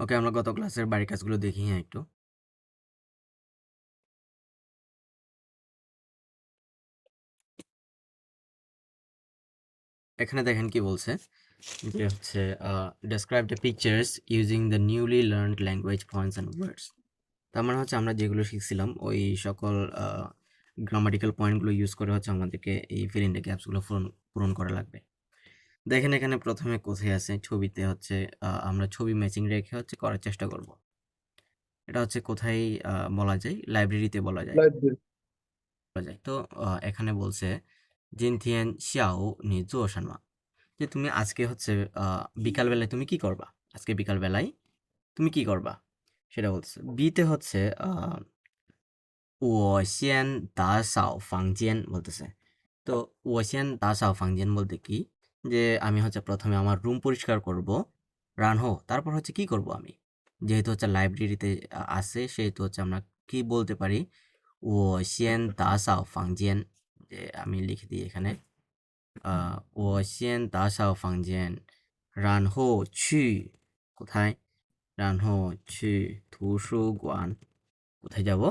ওকে, আমরা গত ক্লাসের বাড়ির কাজগুলো দেখি একটু। এখানে দেখেন কি বলছে যে হচ্ছে describe the pictures using the newly learned language points and words. তার মানে হচ্ছে আমরা যেগুলো শিখছিলাম ওই সকল গ্রামাটিক্যাল পয়েন্টগুলো ইউজ করে হচ্ছে আমাদেরকে এই ফিল ইন দ্য গ্যাপসগুলো পূরণ করা লাগবে। দেখেন এখানে প্রথমে কোথায় আছে ছবিতে হচ্ছে আমরা ছবি ম্যাচিং রেখে হচ্ছে করার চেষ্টা করব। এটা হচ্ছে কোথায় বলা যায়, লাইব্রেরিতে বলা যায়। তো এখানে বলছে জিনথিয়েন শিয়াও নি জো শানমা, যে তুমি আজকে হচ্ছে বিকালবেলায় তুমি কি করবা, আজকে বিকালবেলায় তুমি কি করবা সেটা বলছে। বিতে হচ্ছে ও সিয়ান দা সাও ফাংজিয়ান বলতেছে। তো ও সিয়ান দা সাও ফাংজিয়ান বলতে কি, যে আমি হচ্ছে প্রথমে আমার রুম পরিষ্কার করব, রানহো তারপর হচ্ছে কি করব আমি, যেহেতু হচ্ছে লাইব্রেরিতে আছে সেহেতু হচ্ছে আমরা কি বলতে পারি, ও সিয়ান দা সাও ফাংজিয়ান। যে আমি লিখে দিই এখানে,我先打扫房间，然后去কোথায়? 然后去图书馆। কোথায় যাব?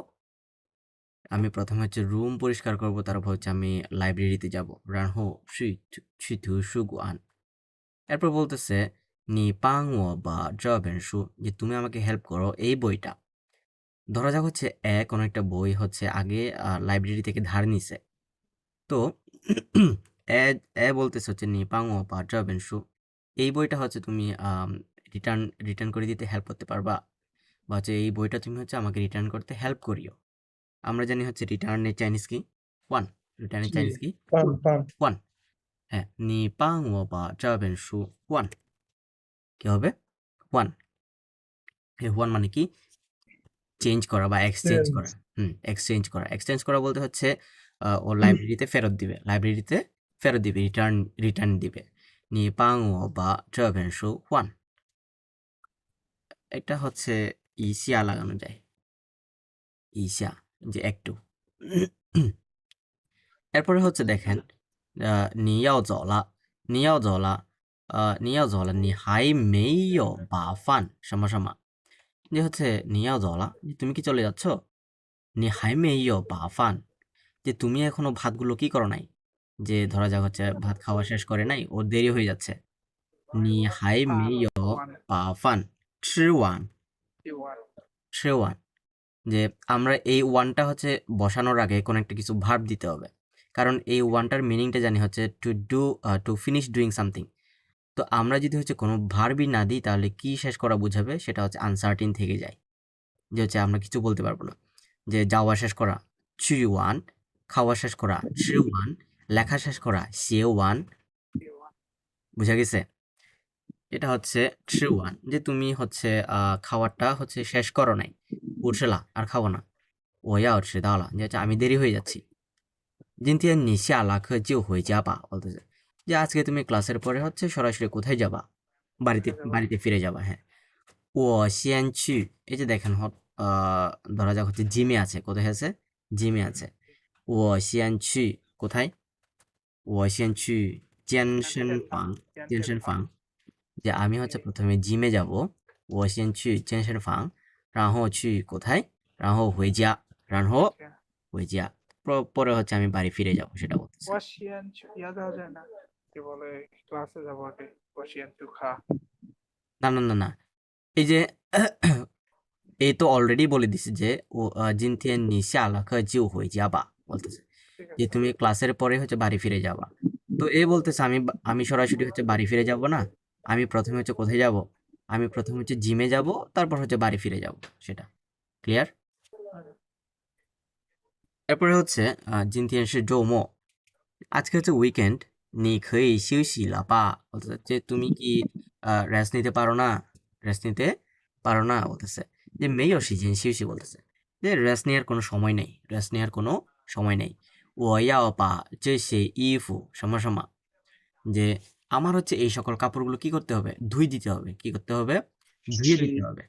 আমি প্রথমে হচ্ছে রুম পরিষ্কার করব, তারপর হচ্ছে আমি লাইব্রেরিতে যাব। 然后去图书馆। এরপর বলতেছে你帮我把这本书, যে তুমি আমাকে হেল্প করো এই বইটা। ধরা যাক হচ্ছে কোনো একটা বই হচ্ছে আগে লাইব্রেরি থেকে ধার নিছে। তো এ এ বলতেছে হচ্ছে নি পাংও বা জবেনসু, এই বইটা হচ্ছে তুমি রিটার্ন রিটার্ন করে দিতে হেল্প করতে পারবা, বা হচ্ছে এই বইটা তুমি হচ্ছে আমাকে রিটার্ন করতে হেল্প করিও। আমরা জানি হচ্ছে রিটার্নের চাইনিজ কি, ওয়ান। রিটার্নের চাইনিজ কি, ওয়ান। হ্যাঁ, নি পাংও বা জবেনসু ওয়ান, কি হবে, ওয়ান। ওয়ান মানে কি, চেঞ্জ করা বা এক্সচেঞ্জ করা। এক্সচেঞ্জ করা, এক্সচেঞ্জ করা বলতে হচ্ছে ও লাইব্রেরিতে ফেরত দিবে, লাইব্রেরিতে ফেরত দিবে, রিটার্ন রিটার্ন দিবে। নি পাং ও বা জবেন শু ওয়ান, এটা হচ্ছে ইসিয়া লাগানো যায়, ইসিয়া, যে একটু। এরপরে হচ্ছে দেখেন নি ইয়াও যাও লা, নি ইয়াও যাও লা, নি ইয়াও যাও লা, নি হাই মেইও বা ফান সামা সামা, যে হচ্ছে নি ইয়াও যাও লা, যে তুমি কি চলে যাচ্ছ, নি হাই মেইও বা ফান, যে তুমি এখনো ভাতগুলো কি করো নাই, যে ধরা যাক হচ্ছে ভাত খাওয়া শেষ করে নাই, ওর দেরি হয়ে যাচ্ছে। নি হাই মেইও বা ফান吃完吃完, যে আমরা এই ওয়ানটা হচ্ছে বসানোর আগে কোনো একটা কিছু ভার্ব দিতে হবে, কারণ এই ওয়ানটার মিনিংটা জানি হচ্ছে to do, to finish doing something. তো আমরা যদি হচ্ছে কোনো ভার্বই না দিই তাহলে কি শেষ করা বোঝাবে, সেটা হচ্ছে আনসার্টিন থেকে যায়, যে হচ্ছে আমরা কিছু বলতে পারবো না। যে যাওয়া শেষ করা চুইওয়ান, খাওয়া শেষ করা চিওয়ান, লেখা শেষ করা সিওয়ান, বুঝা গেছে? এটা হচ্ছে চিওয়ান, যে তুমি হচ্ছে খাওয়ারটা হচ্ছে শেষ করো নাই, উঠছিলা আর খাবো না, ও ইয়াও চিদালা, যে হচ্ছে আমি দেরি হয়ে যাচ্ছি। 今天你下了课就回家吧, বলতেছে যে আজকে তুমি ক্লাসের পরে হচ্ছে সরাসরি কোথায় যাবা, বাড়িতে বাড়িতে ফিরে যাবা। হ্যাঁ, ও সিয়ান চি, এই যে দেখেন ধরা যাক হচ্ছে জিমে আছে, কোথায় আছে, জিমে আছে। ও সিয়ান চি, কোথায়, ও সিয়ান চি健身房, 健身房, যে আমি হচ্ছে প্রথমে জিমে যাব, ও সিয়ান চি 健身房, 然后去কোথায়, 然后回家, 然后回家, পরে হচ্ছে আমি বাড়ি ফিরে যাব, সেটা বলতেছে। ওয়াশিয়ান ইয়া দেওয়া যায় না, কি বলে, ক্লাসে যাবো আগে ওয়াশিয়ান চুখা। না না না না, এই যে এই তো অলরেডি বলে দিছে যে ও জিনথিয়েন নি শালা কে জিউ হয়ে যাবা, বলতেছে ঠিক যে আছে। তুমি ক্লাসের পরে হচ্ছে বাড়ি ফিরে যাবা। তো এ বলতেছে আমি সরাসরি হচ্ছে বাড়ি ফিরে যাব না, আমি প্রথমে হচ্ছে কোথায় যাব, আমি প্রথমে হচ্ছে জিমে যাব, তারপর হচ্ছে বাড়ি ফিরে যাব, সেটা ক্লিয়ার। এরপরে হচ্ছে জিনথিয়েন সে জৌমো, আজকে হচ্ছে উইকেন্ড, নি খেই শিউসি লাপা, বলতেছে যে তুমি কি রেস্ট নিতে পারো না, রেস্ট নিতে পারো না, বলতেছে যে মেয়র সিজন শিউসি, বলতেছে যে রেস্ট নেওয়ার কোনো সময় নেই, রেস্ট নেওয়ার কোনো সময় নেই। ও ইয়াও পা যে সে ইফু সমা সমা, যে আমার হচ্ছে এই সকল কাপড়গুলো কি করতে হবে, ধুই দিতে হবে, কি করতে হবে, ধুয়ে সি দিতে হবে।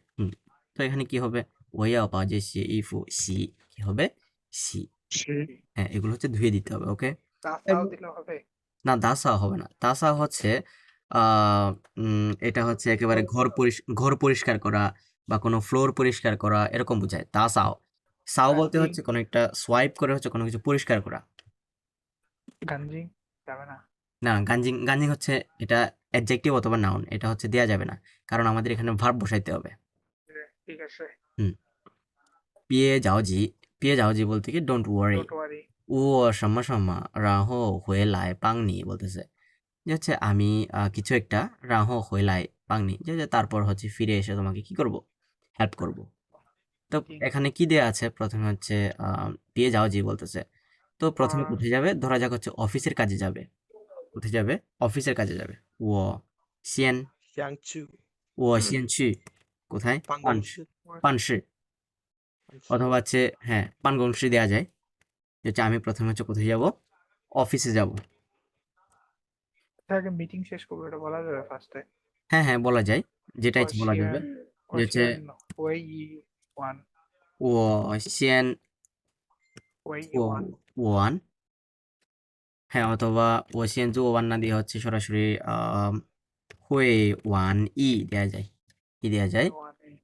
তো এখানে কি হবে, ও ইয়াও পা যে সে ইফু সি, কি হবে, সি। সি হ্যাঁ, এগুলো হচ্ছে ধুয়ে দিতে হবে, ওকে। তাসাও দিলে হবে। না, দাসাও হবে না, দাসা হচ্ছে এটা হচ্ছে একেবারে ঘর পরিষ্কার করা বা কোনো ফ্লোর পরিষ্কার করা এরকম বোঝায়। তা সাও। সাও বলতে গাঞ্জিং হচ্ছে কোনো একটা সোয়াইপ করে হচ্ছে কোনো কিছু পরিষ্কার করা। গাঞ্জিং যাবে না। না, গানজিং হচ্ছে এটা অ্যাডজেক্টিভ অথবা নাউন। এটা হচ্ছে দেয়া যাবে না। কারণ আমাদের এখানে ভার্ব বসাইতে হবে। ঠিক আছে। হুম। পিয়ে যাওজি, পিয়ে যাওজি বলতে কি ডোন্ট ওয়ারি। Don't worry. ও সম্মা সম্মা রাহো হয়ে লাই পাংনি বলতেছে। যে হচ্ছে আমি কিছু একটা রাহো হয়ে লাই পাংনি যে তারপর হচ্ছে ফিরে এসে তোমাকে কি করব? হেল্প করব। তো ঠিক। এখানে কি দেয়া আছে? প্রথমে হচ্ছে পিয়ে যাওজি বলতেছে। তো প্রথমে কোথায় যাবে? ধরা যাক হচ্ছে অফিসের কাজে যাবে। কোথায় যাবে? অফিসের কাজে যাবে। ও সিয়েন 想去ও সিয়েন চি কোথায়? 办公室， পানশি 办事 অথবা হচ্ছে হ্যাঁ, পানগংশী দেয়া যায়। যে হচ্ছে আমি প্রথমে হচ্ছে কোথায় যাব? অফিসে যাব। আগে মিটিং শেষ করবো, এটা বলা যাবে ফার্স্টে। হ্যাঁ, হ্যাঁ, বলা যায়। যেটা ইচ্ছে বলা যাবে। কোশিয়ান যে হচ্ছে কোশিয়ান ওয়েই ওয়ান 我先 ওয়েই 我 ওয়ান 完 হ্যাঁ, অথবা 我先做完 না দিয়ে হচ্ছে সরাসরি会完意দেয়া যায়। কি দেয়া যায়?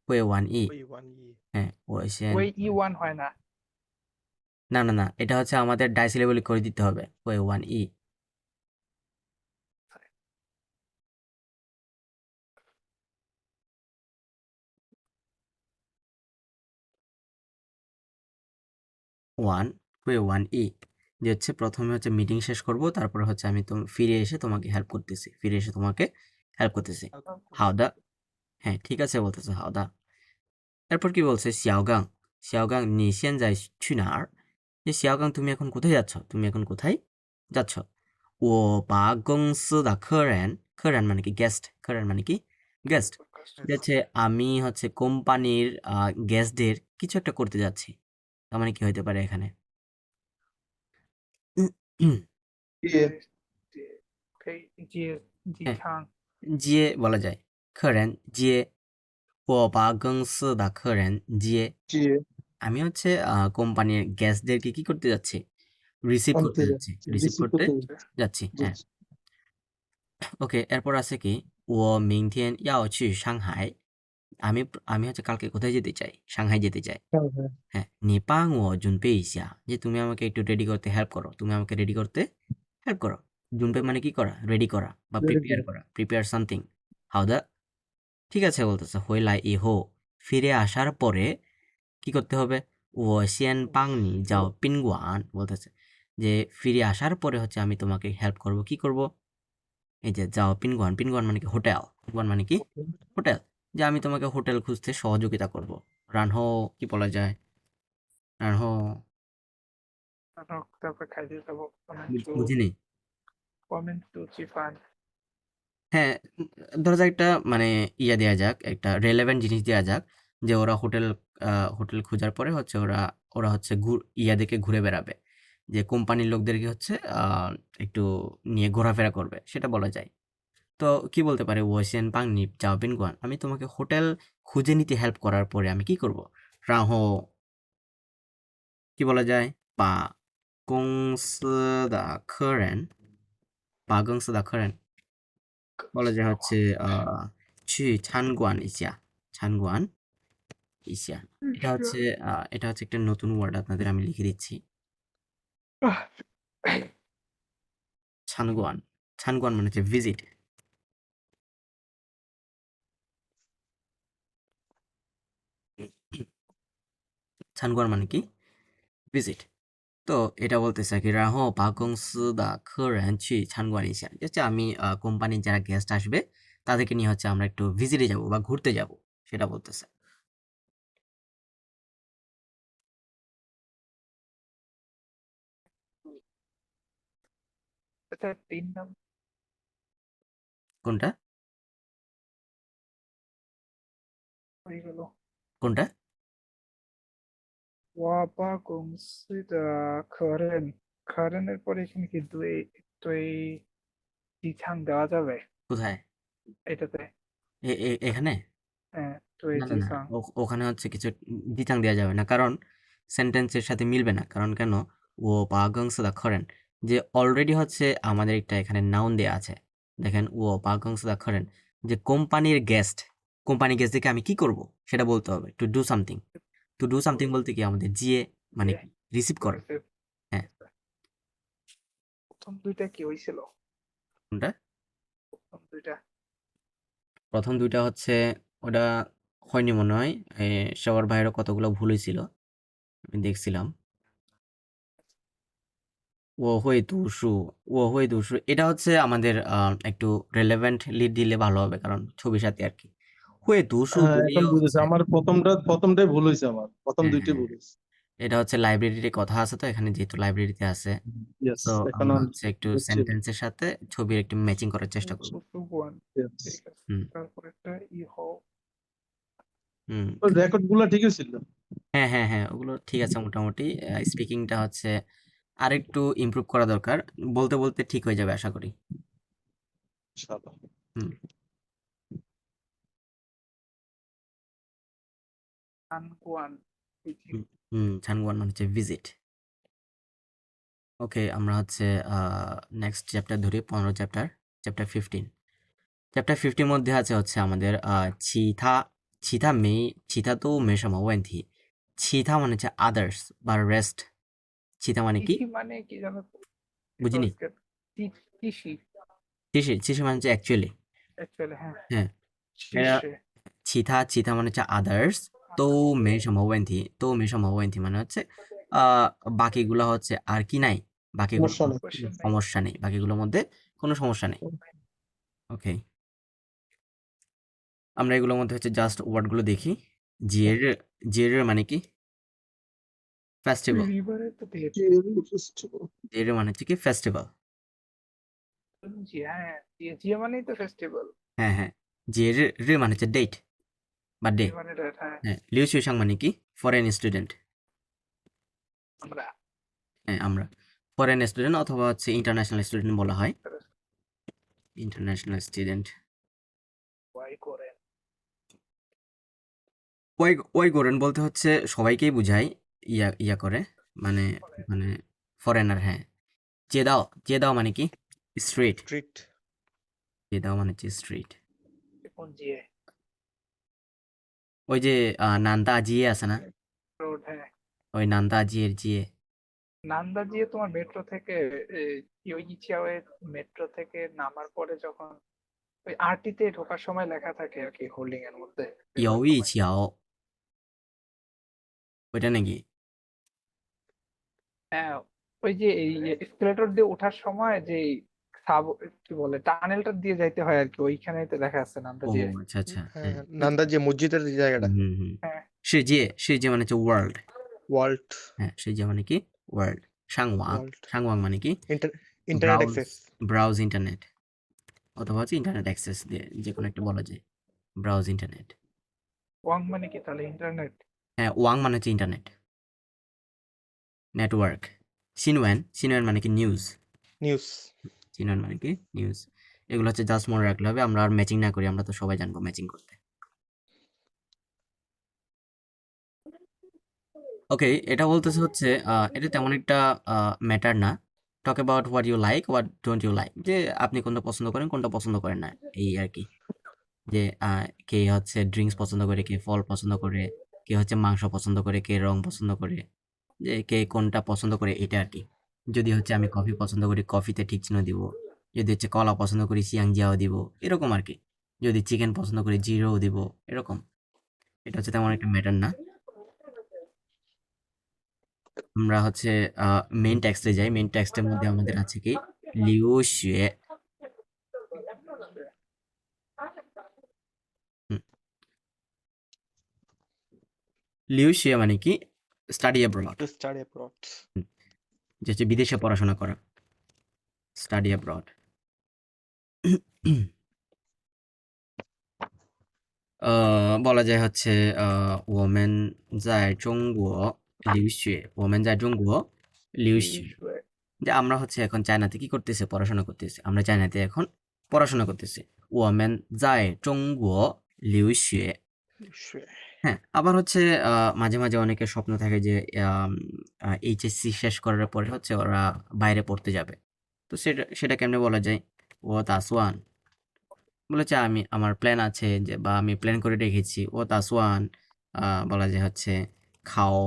会完意 会玩意， হ্যাঁ, 我先 ওয়েই ওয়ান হয় না। না, না, না। এটা হচ্ছে আমাদের ডাইসিলেবল করে দিতে হবে। 会完意 ওয়ান 会完意 যে হচ্ছে প্রথমে হচ্ছে মিটিং শেষ করব। তারপরে হচ্ছে আমি ফিরে এসে তোমাকে হেল্প করতেছি। ফিরে এসে তোমাকে হেল্প করতেছি। 好的 হ্যাঁ, ঠিক আছে বলতেছে 好的 এরপর কি বলছে? 小刚 小刚你现在去哪儿 যে 小刚তুমি এখন কোথায় যাচ্ছ? তুমি এখন কোথায় যাচ্ছ? 我把公司的客人মানে কি গেস্ট, 客人মানে কি গেস্ট। যে হচ্ছে আমি হচ্ছে কোম্পানির গেস্টদের কিছু একটা করতে যাচ্ছি। তার মানে কি হইতে পারে এখানে? 接 可以接 হ্যাঁ, 唱 接বলা যায়। 客人接我把公司的客人接 接 আমি হচ্ছে কোম্পানির গেস্টদেরকে কি করতে যাচ্ছি? রিসিভ 安 করতে 对的， যাচ্ছি। 这 রিসিভ 是不 করতে 对， যাচ্ছি। 这 হ্যাঁ। ওকে, এরপর আছে কি? 我明天要去上海আমি হচ্ছে কালকে কোথায় যেতে চাই? সাংহাই যেতে চাই। 看看 হ্যাঁ, 你帮我准备一下যে তুমি আমাকে একটু রেডি করতে হেল্প করো। তুমি আমাকে রেডি করতে হেল্প করো। জুনপে মানে কি করা? রেডি করা বা 对 প্রিপেয়ার 的， করা। Prepare something. 好的 ঠিক আছে বলতেছে। 回来以后ফিরে আসার পরে কি করতে হবে? 我先帮你找宾馆বলতেছে। যে ফিরে আসার পরে হচ্ছে আমি তোমাকে হেল্প করব। কি করব? এই যে যাও পিনগুয়ান, পিনগুয়ান মানে কি হোটেল। পিনগুয়ান মানে কি হোটেল। যে আমি তোমাকে হোটেল খুঁজতে সহযোগিতা করব। রানহো কি বলা যায়? রানহো তারপর খাইতে যাবো বুঝিনি। 我们出吃饭 হ্যাঁ, ধরা যাক একটা মানে দেয়া যাক, একটা রেলেভেন্ট জিনিস দেয়া যাক যে ওরা হোটেল খোঁজার পরে হচ্ছে ওরা হচ্ছে দেখে ঘুরে বেড়াবে। যে কোম্পানির লোকদেরকে হচ্ছে একটু নিয়ে ঘোরাফেরা করবে। সেটা বলা যায়। তো কি বলতে পারে? 我先帮你找宾馆আমি তোমাকে হোটেল খুঁজে নিতে হেল্প করার পরে আমি কি করব? 然后কি বলা যায়? 把公司的客人把公司的客人বলা যায় হচ্ছে去参观一下参观一下এটা হচ্ছে একটা নতুন ওয়ার্ড আপনাদের আমি লিখে দিচ্ছি। 参观 参观মানে হচ্ছে ভিজিট।参观মানে কি? ভিজিট। তো এটা বলতেছে কি? 然后把公司的客人去参观一下হচ্ছে আমি কোম্পানির যারা গেস্ট আসবে তাদেরকে নিয়ে হচ্ছে আমরা একটু ভিজিটে যাব বা ঘুরতে যাব সেটা বলতেছে। আচ্ছা 3 নাম কোনটা? হয়ে গেল। কোনটা? 我把公司的客人এর পরে এখানে কি দুই দিছাং দেওয়া যাবে কোথায়? এটাতে? এখানে? হ্যাঁ, দুই না, না, না। দিছাং ওখানে হচ্ছে কিছু দিতাং দেয়া যাবে না। কারণ সেন্টেন্সের সাথে মিলবে না। কারণ কেন? 我把公司的客人যে অলরেডি হচ্ছে আমাদের একটা এখানে নাউন দেয়া আছে। দেখেন ও বাগংস দা খরেন যে কোম্পানির গেস্ট দেখে আমি কি করব সেটা বলতে হবে। টু ডু সামথিং বলতে কি আমাদের জিয়ে মানে কি রিসিভ করা। receive. হ্যাঁ। প্রথম দুইটা কি হয়েছিল? কোনটা? প্রথম দুইটা প্রথম ২ টা হচ্ছে ওটা হয়নি মনে হয়। সবার বাইরেও কতগুলো ভুল হয়েছিল। আমি দেখছিলাম। ও হই দুশু এটা হচ্ছে আমাদের একটু রেলেভেন্টলি দিলে ভালো হবে কারণ ছবির সাথে আর কি। হুয়ে দুশু হ্যাঁ এখন বলেও বুঝেছি, হচ্ছে আমার প্রথমটাই ভুল হয়েছে, আমার প্রথম হ্যাঁ, দুইটাই হ্যাঁ। ভুল হয়েছে। এটা হচ্ছে লাইব্রেরিতে কথা আছে তো এখানে যেহেতু লাইব্রেরিতে আছে। ইয়েস, তো এখন আমরা আমি হচ্ছে একটু বুঝছি। সেন্টেন্সের সাথে ছবির একটু ম্যাচিং করার চেষ্টা করব। One Yes. ঠিক আছে। হুম, তারপর একটা হও হুম। ওর রেকর্ড গুলা ঠিকই ছিল। হ্যাঁ, হ্যাঁ, হ্যাঁ। ওগুলো ঠিক আছে মোটামুটি। স্পিকিংটা হচ্ছে আরেকটু ইমপ্রুভ করা দরকার। বলতে ঠিক হয়ে যাবে আশা করি। ইনশাআল্লাহ। হুম, আনকোয়ান হুম, ছানগুয়ান মানে হচ্ছে ভিজিট। ওকে, আমরা হচ্ছে নেক্সট চ্যাপ্টার ধরি ১৫ চ্যাপ্টার, চ্যাপ্টার 15। চ্যাপ্টার 15 মধ্যে আছে হচ্ছে আমাদের চিথা তো মে什么问题 চিথা মানে হচ্ছে আদার্স বা রেস্ট। চিথা মানে কি কৃষি মানে কি জানো তো? বুঝিনি? কৃষি চিশি মানে হচ্ছে অ্যাকচুয়ালি। অ্যাকচুয়ালি হ্যাঁ হ্যাঁ, এরা শীর্ষে চিথা মানে হচ্ছে আদার্স। তো মে 什么问题মানে হচ্ছে বাকিগুলো হচ্ছে আর কি নাই, বাকিগুলোর সমস্যা মধ্যে নেই। কোশ্চেন নাই সমস্যা নেই, বাকিগুলোর মধ্যে কোনো সমস্যা নেই। ওকে, আমরা এগুলোর মধ্যে হচ্ছে জাস্ট ওয়ার্ডগুলো দেখি। জিয়ের মানে কি ফেস্টিভ্যাল। রিভারে তো জিয়ের মানে হচ্ছে কি ফেস্টিভ্যাল। জিয়া হ্যাঁ জিয়া মানেই তো ফেস্টিভ্যাল হ্যাঁ, হ্যাঁ। জিয়ের মানে হচ্ছে ডেট বা ডে। মানে that, হ্যাঁ হ্যাঁ, লিউ সুইসাং মানে কি ফরেন স্টুডেন্ট। আমরা হ্যাঁ, আমরা ফরেন স্টুডেন্ট অথবা হচ্ছে ইন্টারন্যাশনাল স্টুডেন্ট বলা হয়। International student. ওয়াই করেন ওই গোরেন বলতে হচ্ছে সবাইকেই বুঝায় ইয়া করে মানে মানে ফরেনার। হ্যাঁ, চেদাও মানে কি স্ট্রিট। স্ট্রিট। চেদাও মানে হচ্ছে স্ট্রিট। কোন জিয়ে ওই যে নান্দা জিয়ে আছে না, রোড হ্যাঁ ওই নান্দা জিয়ের জিয়ে। নান্দা জিয়ে তোমার মেট্রো থেকে ইয়োইচিয়াওয়ে মেট্রো থেকে নামার পরে যখন ওই আরটিতে ঢোকার সময় লেখা থাকে আর কি হোল্ডিং এর মধ্যে লেখার ইউই সময়। চিয়াও ওইটা নাকি? হ্যাঁ ওই যে এই এসকেলেটর দিয়ে ওঠার সময় যে সাব কি বলে টানেলটা দিয়ে যাইতে হয় আর কি ওইখানেই তো দেখা যাচ্ছে নান্দা ও জিয়ে আচ্ছা, আচ্ছা। হ্যাঁ, হ্যাঁ। নান্দার যে মসজিদের যে জায়গাটা, হুম, হুম। হ্যাঁ শিজিয়ে মানে হচ্ছে ওয়ার্ল্ড। ওয়ার্ল্ড। হ্যাঁ, শিজিয়ে মানে কি ওয়ার্ল্ড। ওয়ার্ল্ড সাংওয়াং মানে কি internet browse access. Browse internet অথবা হচ্ছে ইন্টারনেট অ্যাক্সেস দিয়ে যে কোনো একটা বলা যায়। Browse internet. ওয়াং মানে কি তাহলে ইন্টারনেট হ্যাঁ, ওয়াং মানে হচ্ছে ইন্টারনেট, নেটওয়ার্ক। সিনওয়েন মানে কি নিউজ। নিউজ। সিনওয়েন মানে কি নিউজ। এগুলো হচ্ছে জাস্ট মনে রাখলে হবে, আমরা আর ম্যাচিং না করি, আমরা তো সবাই জানবো ম্যাচিং করতে। ওকে, এটা বলতেছে হচ্ছে এটা তেমন একটা ম্যাটার না। Talk about what you like what don't you like, যে আপনি কোনটা পছন্দ করেন কোনটা পছন্দ করেন না, এই আর কি। যে কে হচ্ছে ড্রিঙ্কস পছন্দ করে, কে ফল পছন্দ করে, কে হচ্ছে মাংস পছন্দ করে, কে রং পছন্দ করে, যে কে কোনটা পছন্দ করে এটা আর কি। যদি হচ্ছে আমি কফি পছন্দ করি কফিতে ঠিক চিহ্ন দিব, যদি হচ্ছে কলা পছন্দ করি সিয়াংজিয়াও দিব, এরকম আর কি। যদি চিকেন পছন্দ করি জিরোও দিব, এরকম। এটা হচ্ছে তেমন একটা ম্যাটার না। আমরা হচ্ছে মেইন টেক্সটে যাই। মেইন টেক্সটের মধ্যে আমাদের আছে কি লিউ শুয়ে। হুম, লিউ শুয়ে মানে কি study abroad, to study abroad. যে হচ্ছে বিদেশে পড়াশোনা করা, স্টাডি অ্যাব্রড। বলা যায় হচ্ছে ওমেন যায় জঙ্গুও লিউ শুয়ে, ওমেন যায় জঙ্গুও লিউ শুয়ে, যে আমরা হচ্ছে এখন চায়নাতে কি করতেছি পড়াশোনা করতেছি, আমরা চায়নাতে এখন পড়াশোনা করতেছি। ওমেন যায় জঙ্গুও লিউ শুয়ে। হ্যাঁ, আবার হচ্ছে মাঝে, মাঝে অনেকের স্বপ্ন থাকে যে এইচএসসি শেষ করার পরে হচ্ছে ওরা বাইরে পড়তে যাবে। তো সেটা কেমনে বলা যায়? ও দাসওয়ান বলেছে আমি আমার প্ল্যান আছে যে বা আমি প্ল্যান করে রেখেছি ও দাসওয়ান বলা যায় হচ্ছে খাও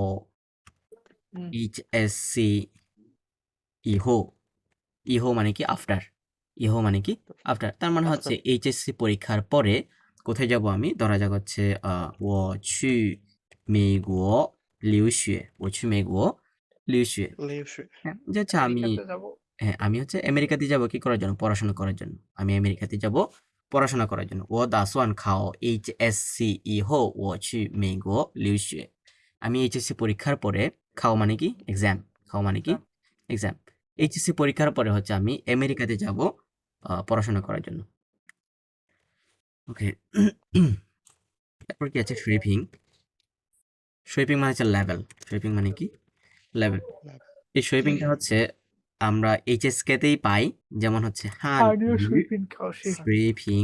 হুম, এইচএসসি ইহো ইহো মানে কি আফটার ইহো মানে কি আফটার তার মানে হচ্ছে After. এইচএসসি পরীক্ষার পরে কোথায় যাব আমি ধরা যাক হচ্ছে 我去美国留学我去美国留学 Leave. হ্যাঁ যে হচ্ছে আমি আমেরিকাতে যাব। হ্যাঁ আমি হচ্ছে আমেরিকাতে যাব কি করার জন্য পড়াশোনা করার জন্য আমি আমেরিকাতে যাব পড়াশোনা করার জন্য ও দাসওয়ান খাও এইচএসসি ইহো ও চি মেগো লিউশে আমি এইচএসসি পরীক্ষার পরে খাও মানে কি এক্সাম খাও মানে কি এক্সাম এইচএসসি পরীক্ষার পরে হচ্ছে আমি আমেরিকাতে যাব পড়াশোনা করার জন্য ওকে তারপর কি আছে সুইপিং সুইপিং মানে হচ্ছে লেভেল সুইপিং মানে কি লেভেল এই সুইপিংটা হচ্ছে আমরা এইচএসকেতেই পাই যেমন হচ্ছে হান হানিও সুইপিং খাওসি। সুইপিং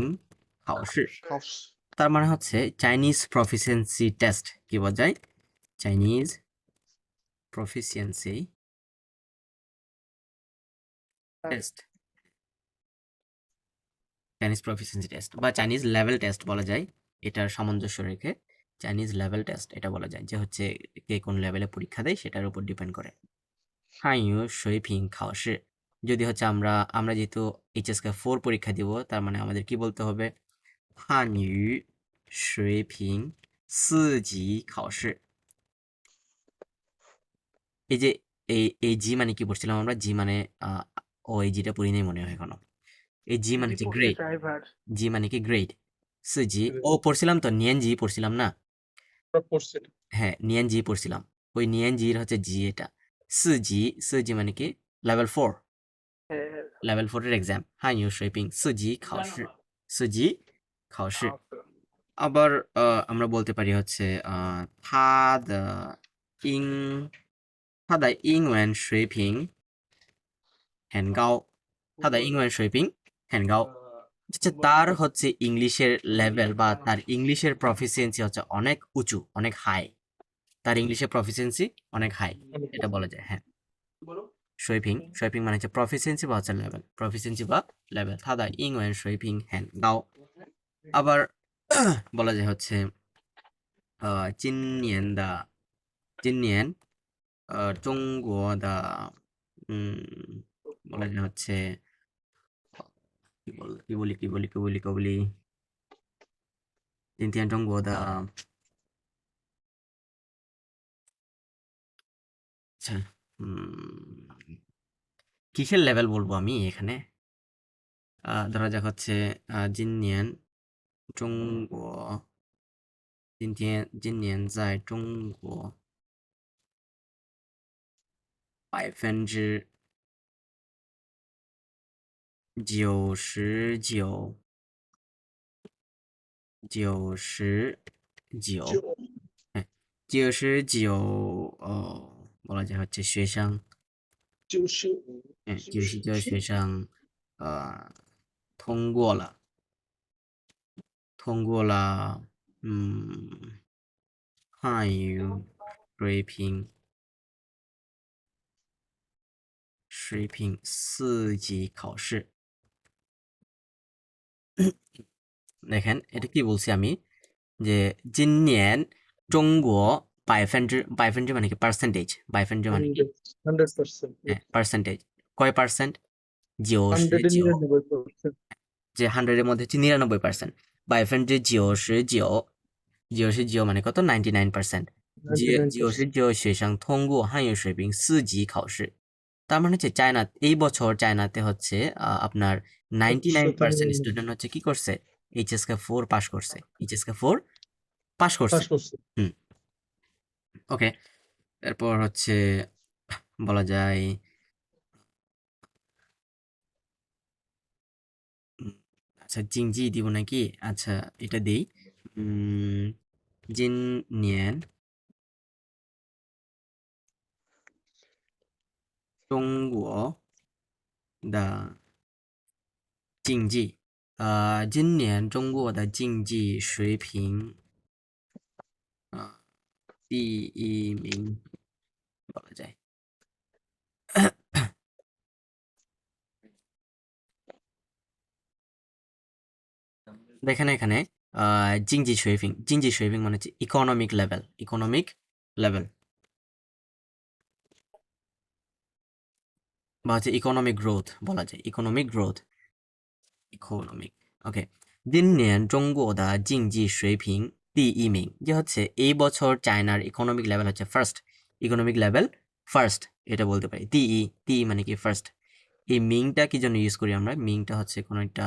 হাওসি House. তার মানে হচ্ছে চাইনিজ প্রফিসিয়েন্সি টেস্ট কি বোঝায় Chinese proficiency test Chinese proficiency test বা চাইনিজ লেভেল টেস্ট বলা যায় এটার সামঞ্জস্য রেখে চাইনিজ লেভেল টেস্ট এটা বলা যায় যে হচ্ছে কে কোন লেভেলে পরীক্ষা দেয় সেটার উপর ডিপেন্ড করে হাইয়ু সুইপিং খাওসি যদি হচ্ছে আমরা যেহেতু এইচএসকে 4 পরীক্ষা দিব তার মানে আমাদের কি বলতে হবে 汉语水平四级考试 এই যে এই জি মানে কি পড়ছিলাম আমরা জি মানে ও এই জিটা পড়ি নাই মনে হয় এখনো এই জি মানে হচ্ছে গ্রেড ড্রাইভার। জি মানে কি গ্রেড জি ও পড়ছিলাম তো নিয়ান জি পড়ছিলাম না হ্যাঁ নিয়ান জি পড়ছিলাম ওই নিয়ান জির হচ্ছে জি এটা জি মানে কি লেভেল 4 লেভেল 4 এর এক্সাম হাইয়ু সুইপিং 4级考试4级考试 আবার আমরা বলতে পারি হচ্ছে他的英他的英文水平很高他的英文水平很高আচ্ছা তার হচ্ছে ইংলিশের লেভেল বা তার ইংলিশের প্রফিসিয়েন্সি হচ্ছে অনেক উঁচু অনেক হাই তার ইংলিশের প্রফিসিয়েন্সি অনেক হাই এটা বলা যায় হ্যাঁ সুইপিং মানে হচ্ছে প্রফিসিয়েন্সি বা হচ্ছে লেভেল প্রফিসিয়েন্সি বা লেভেল 他的英文水平很高 আবার বলা যায় হচ্ছে 今年中国的বলা যায় হচ্ছে কি বলি今天中国的আচ্ছা কিসের লেভেল বলবো আমি এখানে ধরা যাক হচ্ছে 今年中国今年在中国99%哎99বলা যায় হচ্ছে学生99学生通过了汉语水平4级考试দেখেন এটা কি বলছি আমি যে 今年中国百分之মানে কি পার্সেন্টেজ মানে কি 100%. হ্যাঁ পার্সেন্টেজ কয় পার্সেন্ট 99 যে 100 এর মধ্যে হচ্ছে 99% 99%মানে কত 99% 99学生通过汉语水平4级考试তার মানে হচ্ছে চায়না এই বছর চায়নাতে হচ্ছে আপনার 99% স্টুডেন্ট হচ্ছে কি করছে এইচএসকে 4 পাস করছে এইচএসকে 4 পাস করছে হুম ওকে এরপর হচ্ছে বলা যায় আচ্ছা জিংজি দিব নাকি আচ্ছা এটা দেই 今年中国的竞技今年中国的竞技水平第一名বলা যায় দেখেন এখানে জিংজি সুইফিং মানে হচ্ছে ইকোনমিক লেভেল বা হচ্ছে ইকোনমিক গ্রোথ বলা যায় ইকোনমিক ওকে 今年中国的经济水平第一名 যে হচ্ছে এই বছর চায়নার ইকোনমিক লেভেল হচ্ছে ফার্স্ট এটা বলতে পারি তি মানে কি ফার্স্ট এই মিংটা কি জন্য ইউজ করি আমরা মিংটা হচ্ছে কোনো একটা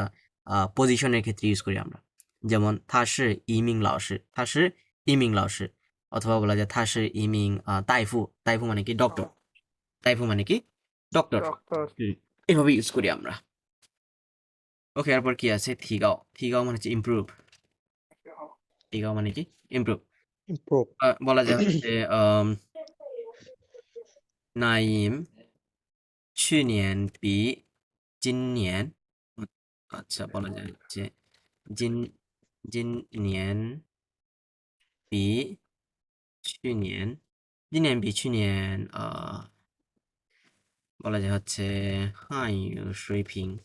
পজিশনের ক্ষেত্রে ইউজ করি আমরা যেমন 他是一名老师 অথবা বলা যায় 他是一名大夫মানে কি ডক্টর ডক্টর এভাবে ইউজ করি আমরা ওকে এরপর কি আছে থিগাও মানে হচ্ছে ইমপ্রুভ Improve. বলা যায় হচ্ছে নাইম 去年比今年আচ্ছা বলা যায় হচ্ছে今今年比去年比去年বলা যায় হচ্ছে 汉语水平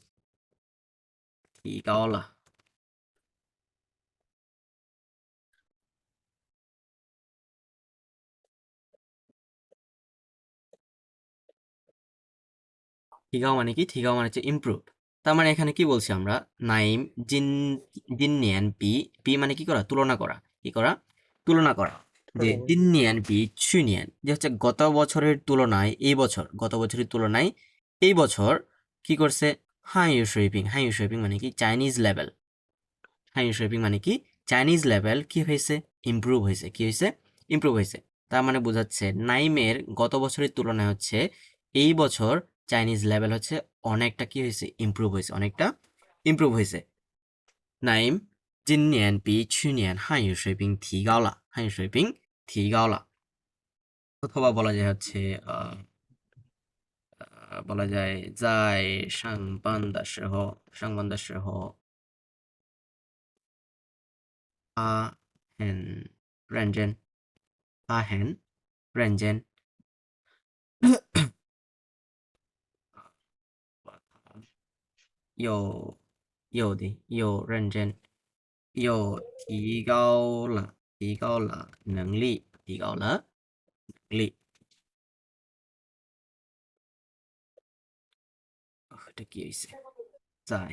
提高了 থিগাও মানে কি থিগাও মানে হচ্ছে ইমপ্রুভ তার মানে এখানে কি বলছি আমরা নাইম জিন পি মানে কি করা তুলনা করা তুলনা করা যে তুলনা। জিনিয়ান পি ছুনিয়ান যে হচ্ছে গত বছরের তুলনায় এই বছর কি করছে হাইউ সুইপিং মানে কি চাইনিজ লেভেল কি হয়েছে ইমপ্রুভ হয়েছে তার মানে বোঝাচ্ছে নাইমের গত বছরের তুলনায় হচ্ছে এই বছর চাইনিজ লেভেল হচ্ছে অনেকটা কি হয়েছে ইমপ্রুভ হয়েছে নাইম 今年比去年汉语水平提高了 অথবা বলা যায় হচ্ছে বলা যায় 在上班的时候他很认真又认真又提高了能力এটা কি হয়েছে在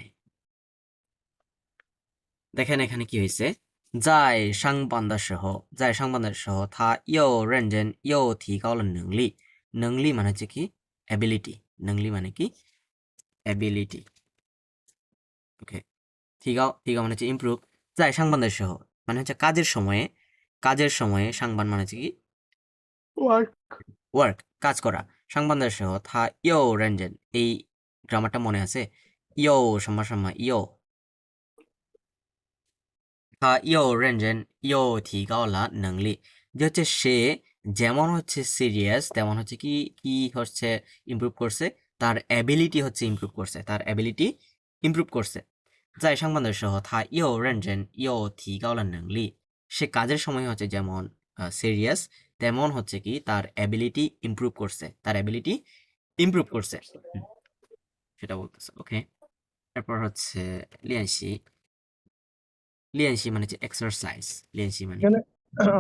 দেখেন এখানে কি হয়েছে 在上班的时候他又认真又提高了能力মানে হচ্ছে কি অ্যাবিলিটি ওকে提高মানে হচ্ছে ইমপ্রুভ 在上班的时候মানে হচ্ছে কাজের সময়ে সাংবান মানে হচ্ছে কি ওয়ার্ক কাজ করা 上班的时候他又认真 এই গ্রামারটা মনে আছে 又什么什么又他又认真又提高了能力 যে হচ্ছে সে যেমন হচ্ছে সিরিয়াস তেমন হচ্ছে কি হচ্ছে ইমপ্রুভ করছে তার অ্যাবিলিটি হচ্ছে ইমপ্রুভ করছে 在上班的时候他又认真又提高了能力 সে কাজের সময় হচ্ছে যেমন সিরিয়াস তেমন হচ্ছে কি তার অ্যাবিলিটি ইমপ্রুভ করছে সেটা বলতেছে ওকে এরপর হচ্ছে 练习মানে হচ্ছে এক্সারসাইজ 练习মানে এখানে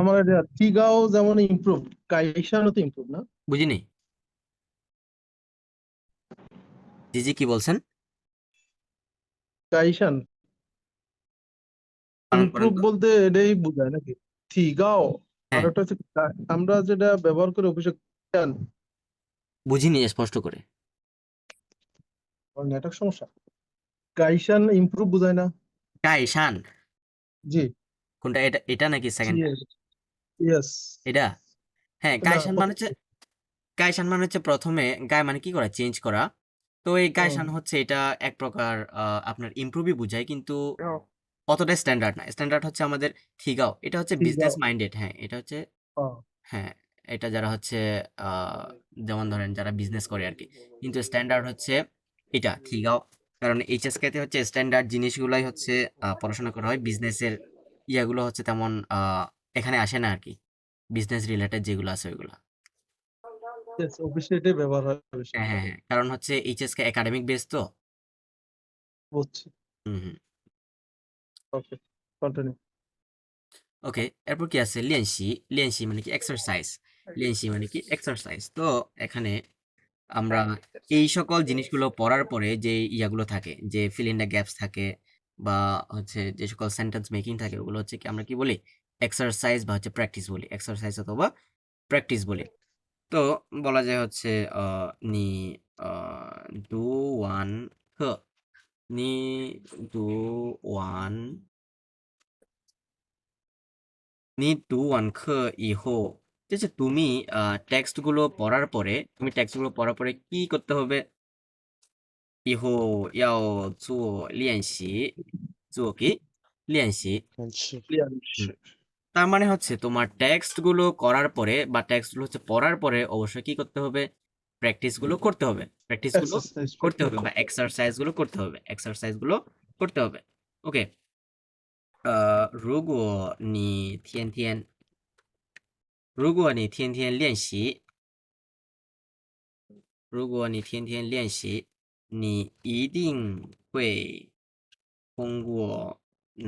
আমার এটা থিগাও যেমন ইমপ্রুভ কাইশানও তো ইমপ্রুভ না বুঝিনি জিজি কি বলছেন কাইশান পালন করেন ইমপ্রুভ তো? বলতে এটাই বোঝায় নাকি থিগাও আর হ্যাঁ ওটা হচ্ছে আমরা যেটা ব্যবহার করি অফিসে বুঝিনি স্পষ্ট করে নেটওয়ার্ক সমস্যা কাইশান ইমপ্রুভ বোঝায় না কাইশান জি কোনটা এটা নাকি সেকেন্ড ইয়েস এটা হ্যাঁ না কাইশান মানে হচ্ছে প্রথমে গায় মানে কি করা চেঞ্জ করা তো এই কাইশান হচ্ছে এটা এক প্রকার আপনার ইমপ্রুভই বোঝায় কিন্তু অতটা স্ট্যান্ডার্ড না স্ট্যান্ডার্ড হচ্ছে আমাদের থিগাও এটা হচ্ছে বিজনেস মাইন্ডেড হ্যাঁ এটা হচ্ছে হ্যাঁ এটা যারা হচ্ছে যেমন ধরেন যারা বিজনেস করে আর কি কিন্তু স্ট্যান্ডার্ড হচ্ছে এটা থিগাও কারণ এইচএসকে তে হচ্ছে স্ট্যান্ডার্ড জিনিসগুলাই হচ্ছে পড়াশোনা করা হয় বিজনেসের ইয়াগুলো হচ্ছে তেমন এখানে আসে না আর কি বিজনেস রিলেটেড যেগুলো আছে ওইগুলো অফিসে এটাই ব্যবহার হয় বেশি। হ্যাঁ কারণ হচ্ছে এইচএসকে একাডেমিক বেস তো বুঝছি হুম ওকে, কন্টিনিউ। ওকে, এরপর কি আছে? লিয়েনশি। লিয়েনশি মানে কি? এক্সারসাইজ। লিয়েনশি মানে কি? এক্সারসাইজ। তো এখানে আমরা এই সকল জিনিসগুলো পড়ার পরে যে ইয়াগুলো থাকে, যে ফিল ইন দ্য গ্যাপস থাকে বা হচ্ছে যে সকল সেন্টেন্স মেকিং থাকে, ওগুলো হচ্ছে কি আমরা কি বলি? এক্সারসাইজ বা হচ্ছে প্র্যাকটিস বলি। এক্সারসাইজ অথবা প্র্যাকটিস বলি। তো বলা যায় হচ্ছে নি দু ওয়ান হ নি দু ওয়ান নি দু ওয়ান খ ইহো, ঠিক আছে? তুমি টেক্সটগুলো পড়ার পরে কি করতে হবে? 以后要做练习，做给练习。and she হুম। তার মানে হচ্ছে তোমার টেক্সট গুলো করার পরে বা টেক্সট গুলো হচ্ছে পড়ার পরে অবশ্যই কি করতে হবে? প্র্যাকটিস গুলো করতে হবে। প্র্যাকটিস গুলো এক্সারসাইজ করতে হবে বা এক্সারসাইজ গুলো করতে হবে। এক্সারসাইজ গুলো করতে হবে। ওকে, 如果你天天如果你天天练习，如果你天天练习，你一定会通过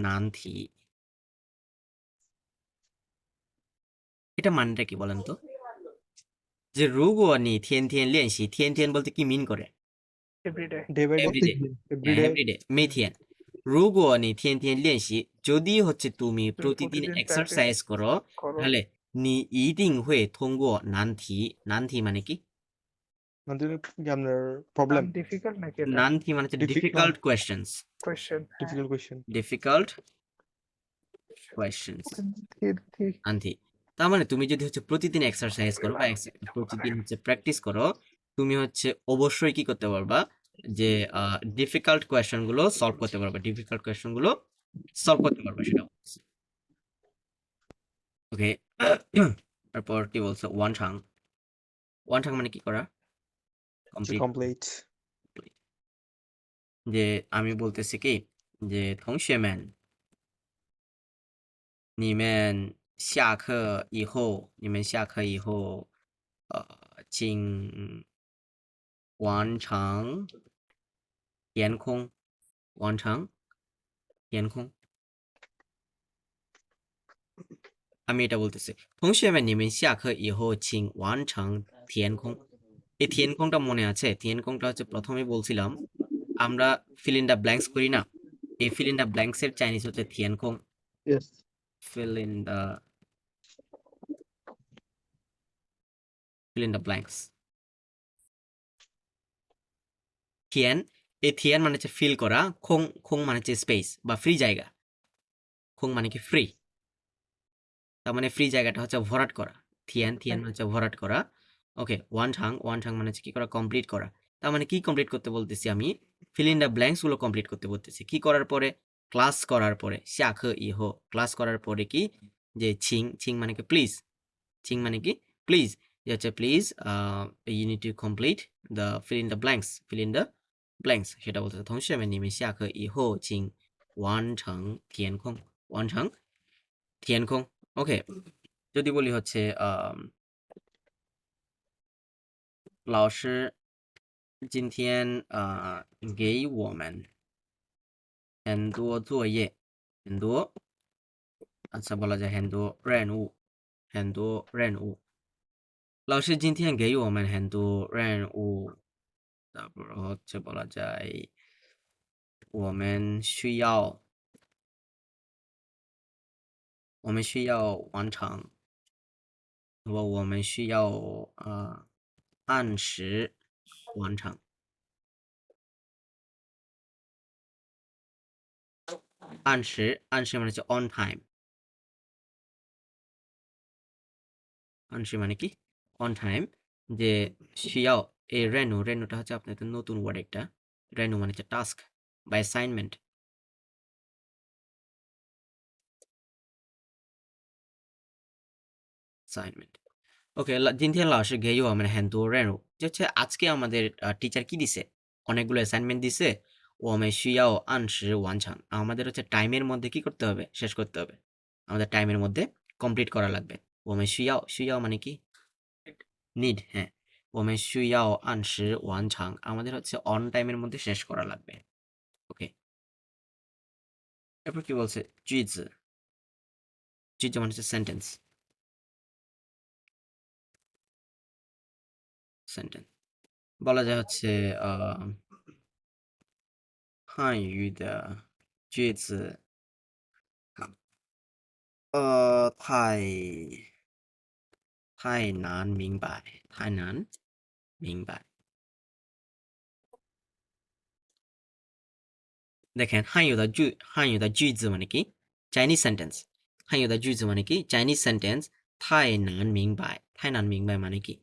难题。এটা মানেটা কি বলেন তো? যে 如果你天天练习，天天বলতে কি মিন করে? Everyday. day by day everyday. every হ্যাঁ, day এভরিডে, 每天。如果你天天练习，যদি হচ্ছে তুমি তুমি প্রতিদিন প্রতিদিন প্র্যাকটিস এক্সারসাইজ করো, করো, তাহলে 你一定会通过难题。难题মানে কি? আমাদের আপনার problem ডিফিকাল্ট নাকি এটা?难题মানে হচ্ছে difficult questions. Question. difficult question difficult questions. ঠিক। আনথি। তার মানে তুমি যদি হচ্ছে প্রতিদিন এক্সারসাইজ করো বা প্রতিদিন হচ্ছে প্র্যাকটিস করো, তুমি হচ্ছে অবশ্যই কি করতে পারবা? যে ডিফিকাল্ট কোয়েশ্চেন গুলো সলভ করতে পারবা। ডিফিকাল্ট কোয়েশ্চেন গুলো সলভ করতে পারবা, সেটা বলছি। ওকে, তারপর কি বলছো? ওয়ান ঠাং। ওয়ান ঠাং মানে কি করা? to complete. complete যে আমি বলতেছি কি যে 同学们你们下课以后请完成填空。完成填空। আমি এটা বলতেছি 同学们你们下课以后请完成填空। এই 填空টা মনে আছে? 填空টা হচ্ছে প্রথমে বলছিলাম আমরা fill in the blanks করি না? এই fill in the blanks এর চাইনিজ হচ্ছে 填空। Yes. fill in the blanks. 填, এই 填 মানে হচ্ছে ফিল করা, খোং খোং মানে হচ্ছে স্পেস বা ফ্রি জায়গা। খোং মানে কি? ফ্রি। তার মানে ফ্রি জায়গাটা হচ্ছে ভরাট করা। থিয়ান মানে হচ্ছে ভরাট করা। ওকে, ওয়ান ঠাং মানে হচ্ছে কি করা? কমপ্লিট করা। তার মানে কি কমপ্লিট করতে বলতেছি আমি? ফিল ইন দ্য ব্ল্যাঙ্কস গুলো কমপ্লিট করতে বলতেছি। কি করার পরে? ক্লাস করার পরে। শাখ ইহো, ক্লাস করার পরে কি? যে ছিং মানে কি? প্লিজ। ছিং মানে কি? প্লিজ। যে হচ্ছে please you need to complete the fill in the blanks. Fill in the blanks সেটা বলতেছে। 同学们你们下课以后请完成填空。完成填空。ওকে, যদি বলি হচ্ছে 老师今天给我们很多作业，很多，আচ্ছা বলা যায় 很多任务，很多任务。老师今天给我们很多任务，তারপর হচ্ছে বলা যায়我们需要完成，我们需要按时完成。按时মানে হচ্ছে অন টাইম।按时মানে কি? On time. যে শিয়াও, এই রেনুটা হচ্ছে আপনাদের নতুন ওয়ার্ড একটা। রেনু মানে হচ্ছে টাস্ক বা অ্যাসাইনমেন্ট। ওকে, 今天老师给我们很多任务，যে হচ্ছে আজকে আমাদের টিচার কি দিছে? অনেকগুলো অ্যাসাইনমেন্ট দিছে।我们需要按时完成, আমাদের হচ্ছে টাইমের মধ্যে কি করতে হবে? শেষ করতে হবে। আমাদের টাইমের মধ্যে কমপ্লিট করা লাগবে। 我们需要মানে কি? নিড, হ্যাঁ। 我们需要按时完成, আমাদের হচ্ছে অন টাইমের মধ্যে শেষ করা লাগবে। ওকে, এরপর কি বলছে句子মানে হচ্ছে সেন্টেন্স বলা যায় হচ্ছে汉语的句子太难明白দেখেন汉语的句子মানে কি চাইনিজ সেন্টেন্স汉语的句子মানে কি চাইনিজ সেন্টেন্স太难明白মানে কি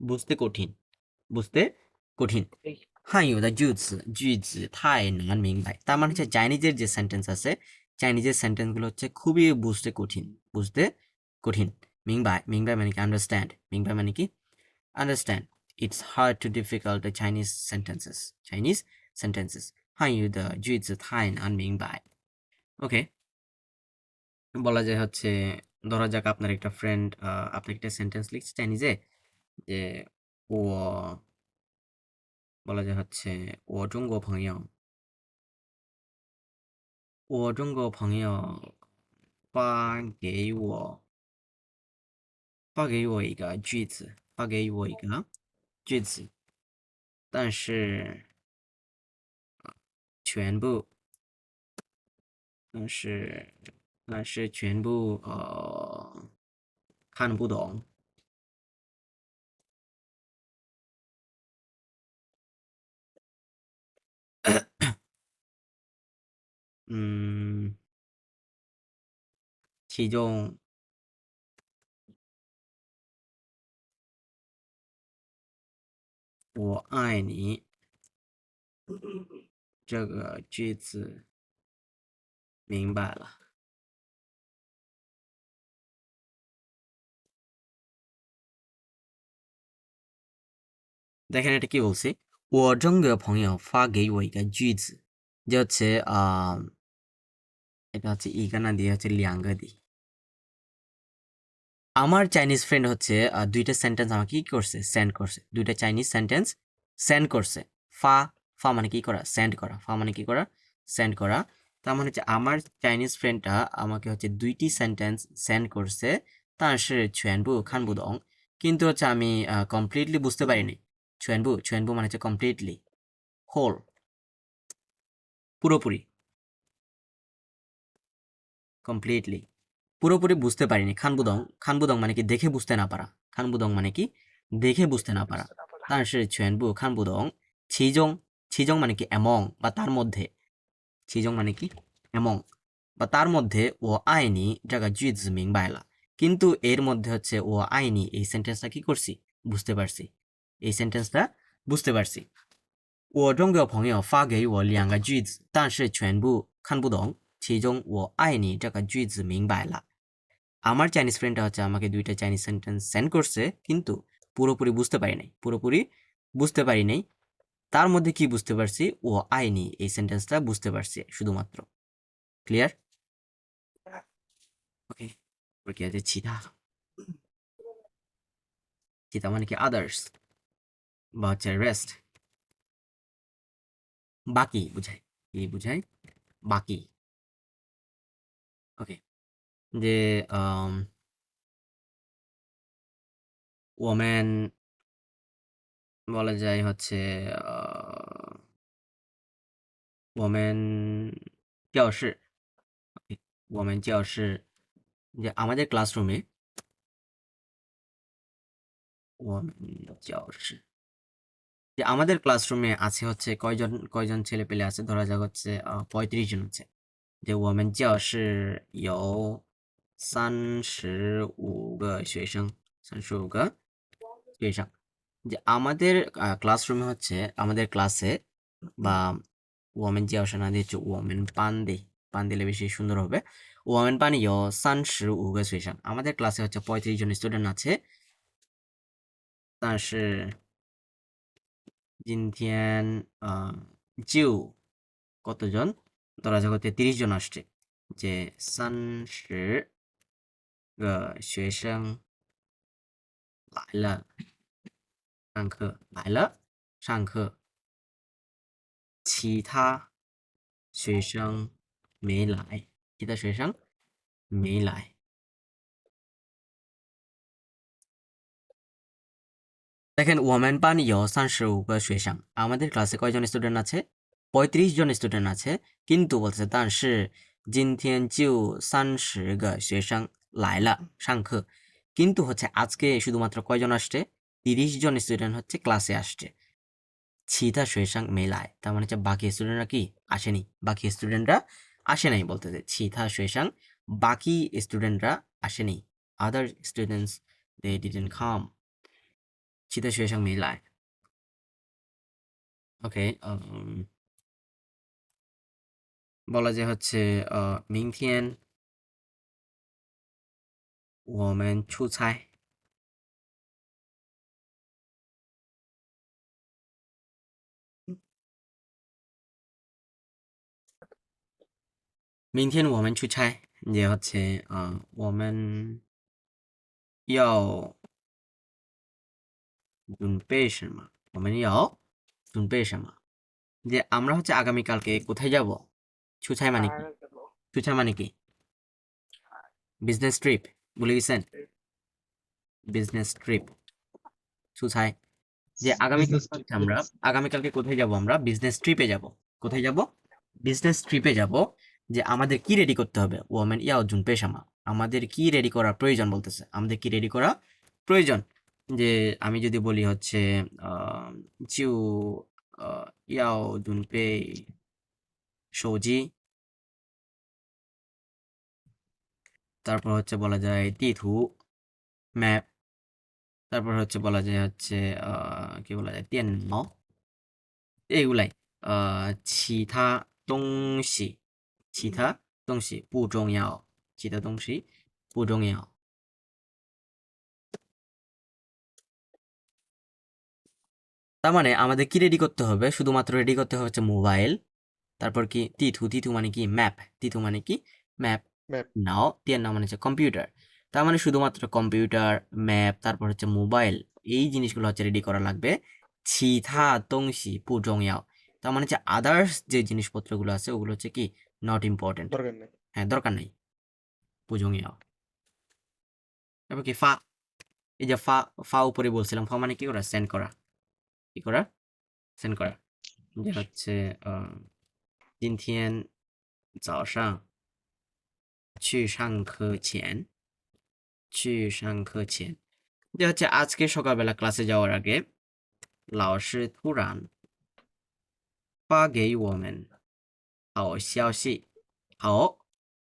বুঝতে কঠিন এই 汉语的句子太难明白তার মানে হচ্ছে চাইনিজের যে সেন্টেন্স আছে চাইনিজের সেন্টেন্স গুলো হচ্ছে খুবই বুঝতে কঠিন明白মানে কি আন্ডারস্ট্যান্ড 明白মানে কি understand it's hard to difficult the Chinese sentences 汉语的句子太难明白 ওকে বলা যায় হচ্ছে ধরা যাক আপনার একটা ফ্রেন্ড আপনি একটা সেন্টেন্স লিখছে চাইনিজে যে ও বলা যায় হচ্ছে ও中国朋友发给我一个句子但是全部看不懂其中我爱你这个句子明白了দেখেন এটা কি বলছে我中国朋友发给我一个句子যে হচ্ছে এটা হচ্ছে ইগানা দিয়ে হচ্ছে লিয়াঙ্গা দি আমার চাইনিজ ফ্রেন্ড হচ্ছে দুইটা সেন্টেন্স আমাকে কি করছে সেন্ড করছে দুইটা চাইনিজ সেন্টেন্স সেন্ড করছে ফা মানে কি করা সেন্ড করা ফা মানে কি করা সেন্ড করা তার মানে হচ্ছে আমার চাইনিজ ফ্রেন্ডটা আমাকে হচ্ছে দুইটি সেন্টেন্স সেন্ড করছে তার সে全部看不懂কিন্তু হচ্ছে আমি কমপ্লিটলি বুঝতে পারিনি全部মানে হচ্ছে কমপ্লিটলি হোল পুরোপুরি কমপ্লিটলি পুরোপুরি বুঝতে পারিনি খানবুদং মানে কি দেখে বুঝতে না পারা খানবুদং মানে কি দেখে বুঝতে না পারা বুঝতে না পারা। 但是全部看不懂其中মানে কি এমং বা তার মধ্যে 其中মানে কি এমং বা তার মধ্যে ও আইনি জায়গা জুইজ মিং বাইলা কিন্তু এর মধ্যে হচ্ছে ও আইনি এই সেন্টেন্সটা কি করছি বুঝতে পারছি এই সেন্টেন্সটা বুঝতে পারছি 我中国朋友发给我两个句子但是全部看不懂其中我爱你这个句子明白了 আমার চাইনিজ ফ্রেন্ডটা হচ্ছে আমাকে দুইটা চাইনিজ সেন্টেন্স সেন্ড করছে কিন্তু পুরোপুরি বুঝতে পারি নাই তার মধ্যে কি বুঝতে পারছি ও আইনি এই সেন্টেন্সটা বুঝতে পারছি শুধুমাত্র ক্লিয়ার ওকে কি আছে চিতা মানে কি আদার্স বা হচ্ছে রেস্ট বাকি বুঝায় কি বুঝায় বাকি ওকে যে ওম্যান বলা যায় হচ্ছে ওম্যান 教室 ওম্যান 教室 যে আমাদের ক্লাসরুমে যে আমাদের ক্লাসরুমে আছে হচ্ছে কয়জন ছেলে পেলে আছে ধরা যাক হচ্ছে 35 জন আছে যে 我们教室有35个学生35个学生 যে আমাদের ক্লাসরুমে হচ্ছে আমাদের ক্লাসে বা 我们教室না দিয়ে হচ্ছে 我们班 দিলে বেশি সুন্দর হবে 我们班有35个学生 আমাদের ক্লাসে হচ্ছে 35 জন স্টুডেন্ট আছে 但是今天就 কতজন ধরা যাক হচ্ছে 30 জন আসছে যে 30个学生来了上课其他学生没来其他学生没来。দেখেন ওমেন পান ইয় 35个学生 আমাদের ক্লাসে কয়জন স্টুডেন্ট আছে 35 জন স্টুডেন্ট আছে কিন্তু বলতেছে但是今天就30个学生来了上课কিন্তু হচ্ছে আজকে শুধুমাত্র কয়জন আসছে 30 জন স্টুডেন্ট হচ্ছে ক্লাসে আসছে 其他学生没来 তার মানে হচ্ছে বাকি স্টুডেন্টরা কি আসেনি বাকি স্টুডেন্টরা আসে নাই বলতেছে 其他学生 বাকি স্টুডেন্টরা আসেনি other students they didn't come 其他学生没来 OK বলা যায় হচ্ছে明天我们出差明天我们出差যে হচ্ছে我们要准备什么我们要准备什么যে আমরা হচ্ছে আগামীকালকে কোথায় যাব ছুছাই মানে কি পাহাড়ে যাবো। ছুছাই মানে কি বিজনেস ট্রিপ ভুলে গেছেন বিজনেস ট্রিপ ছুছাই যে Business আগামীকালকে আমরা আগামীকালকে কোথায় যাব আমরা বিজনেস ট্রিপে যাব কোথায় যাব বিজনেস ট্রিপে যাব যে আমাদের কি রেডি করতে হবে ওমেন ইয়াও জুন পেশামা আমাদের কি রেডি করা প্রয়োজন বলতেছে আমাদের কি রেডি করা প্রয়োজন যে আমি যদি বলি হচ্ছে জিউ ইয়াও জুন পে সৌজি তারপর হচ্ছে বলা যায় তিথু ম্যাপ তারপর হচ্ছে বলা যায় হচ্ছে কি বলা যায় তেন এগুলাই 其他东西其他东西不重要其他东西不重要 তার মানে আমাদের কি রেডি করতে হবে শুধুমাত্র রেডি করতে হবে হচ্ছে মোবাইল তারপর কি তিথু তিথু মানে কি ম্যাপ তিথু মানে কি ম্যাপ Map. নাও তিয়ার নাম মানে হচ্ছে কম্পিউটার তার মানে শুধুমাত্র কম্পিউটার ম্যাপ তারপর হচ্ছে মোবাইল এই জিনিসগুলো হচ্ছে রেডি করা লাগবে 其他东西不重要 তার মানে হচ্ছে আদার্স যে জিনিসপত্রগুলো আছে ওগুলো হচ্ছে কি নট ইম্পর্টেন্ট দরকার নেই। হ্যাঁ দরকার নেই 不重要 তারপর কি ফা এই যে ফা ফা উপরে বলছিলাম ফা মানে কি করা সেন্ড করা কি করা সেন্ড করা যে হচ্ছে 今天早上去上课前去上课前যে হচ্ছে আজকে সকালবেলা ক্লাসে যাওয়ার আগে 老师突然发给我们好消息好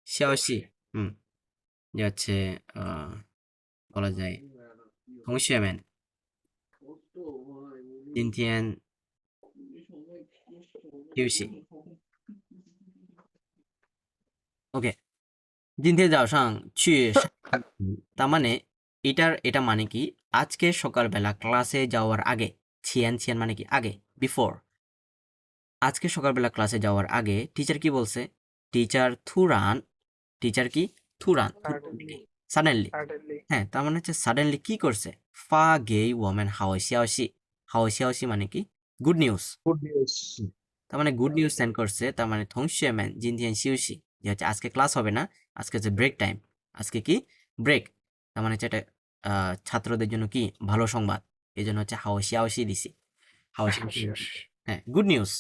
消息যে হচ্ছে বলা যায়同学们今天休息 OK 今天早上去上তার মানে এটা মানে কি আজকে সকালবেলা ক্লাসে যাওয়ার আগে ছিয়ান ছিয়ান মানে কি আগে বিফোর আজকে সকালবেলা ক্লাসে যাওয়ার আগে টিচার কি বলছে টিচার থুরান টিচার কি থুরান Suddenly. Suddenly Suddenly. হ্যাঁ তার মানে হচ্ছে সাডেনলি কি করছে ফা গেই ওমেন হাওয়াশিয়াওশি মানে কি গুড নিউজ good news. তার মানে গুড নিউজ সেন্ড করছে তার মানে থংশিয়াম্যান জিনথিয়ান শিউশি যে হচ্ছে আজকে ক্লাস হবে না আজকে হচ্ছে ব্রেক টাইম আজকে কি ব্রেক তার মানে হচ্ছে এটা ছাত্রদের জন্য কি ভালো সংবাদ এই জন্য হচ্ছে হাওয়াশিয়াওশি দিছি হাওয়াশিয়াওশি হ্যাঁ গুড নিউজ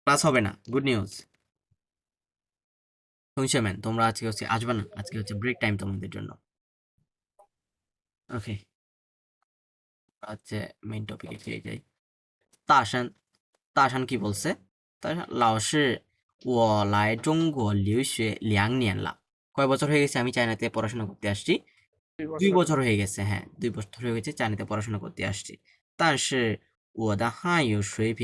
ক্লাস হবে না গুড নিউজ থংশিয়াম্যান তোমরা আজকে হচ্ছে আসবে না আজকে হচ্ছে ব্রেক টাইম তোমাদের জন্য ওকে হচ্ছে মেইন টপিকে ফিরে যাই তাশান তাশান কি বলছে তাশান 老师我来中国留学2年了 কয় বছর হয়ে গেছে আমি চায়নাতে পড়াশোনা করতে আসছি 2 বছর হয়ে গেছে হ্যাঁ 2 বছর হয়ে গেছে চায়নাতে পড়াশোনা করতে আসছি 但是我的汉语水平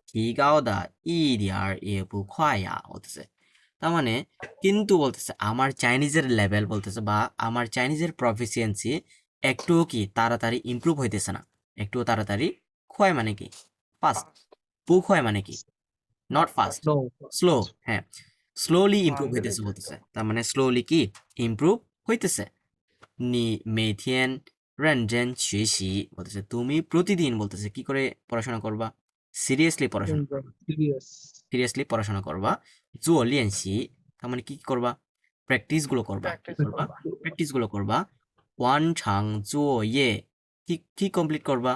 提高的一点儿也不快呀 বলতেছে তার মানে কিন্তু বলতেছে আমার চাইনিজের লেভেল বলতেছে বা আমার চাইনিজের প্রফিসিয়েন্সি একটুও কি তাড়াতাড়ি ইমপ্রুভ হইতেছে না একটুও তাড়াতাড়ি ক্ষয় মানে কি ফাস্ট পু ক্ষয় মানে কি নট ফাস্ট No. স্লো হ্যাঁ স্লোলি ইমপ্রুভ Slowly. হইতেছে বলতেছে তার মানে স্লোলি কি ইমপ্রুভ হইতেছে নি মেথিয়েন রেনজেন শিশি বলতেছে তুমি প্রতিদিন বলতেছে কি করে পড়াশোনা করবা সিরিয়াসলি পড়াশোনা In the serious. সিরিয়াসলি পড়াশোনা করবা জুও লিয়েনসি তার মানে কি কি করবা? প্র্যাকটিস গুলো করবা। কি প্র্যাকটিস করবা? করবা প্র্যাকটিস গুলো করবা। ওয়ান ছাং জুও ইয়ে, কি কি কমপ্লিট করবা?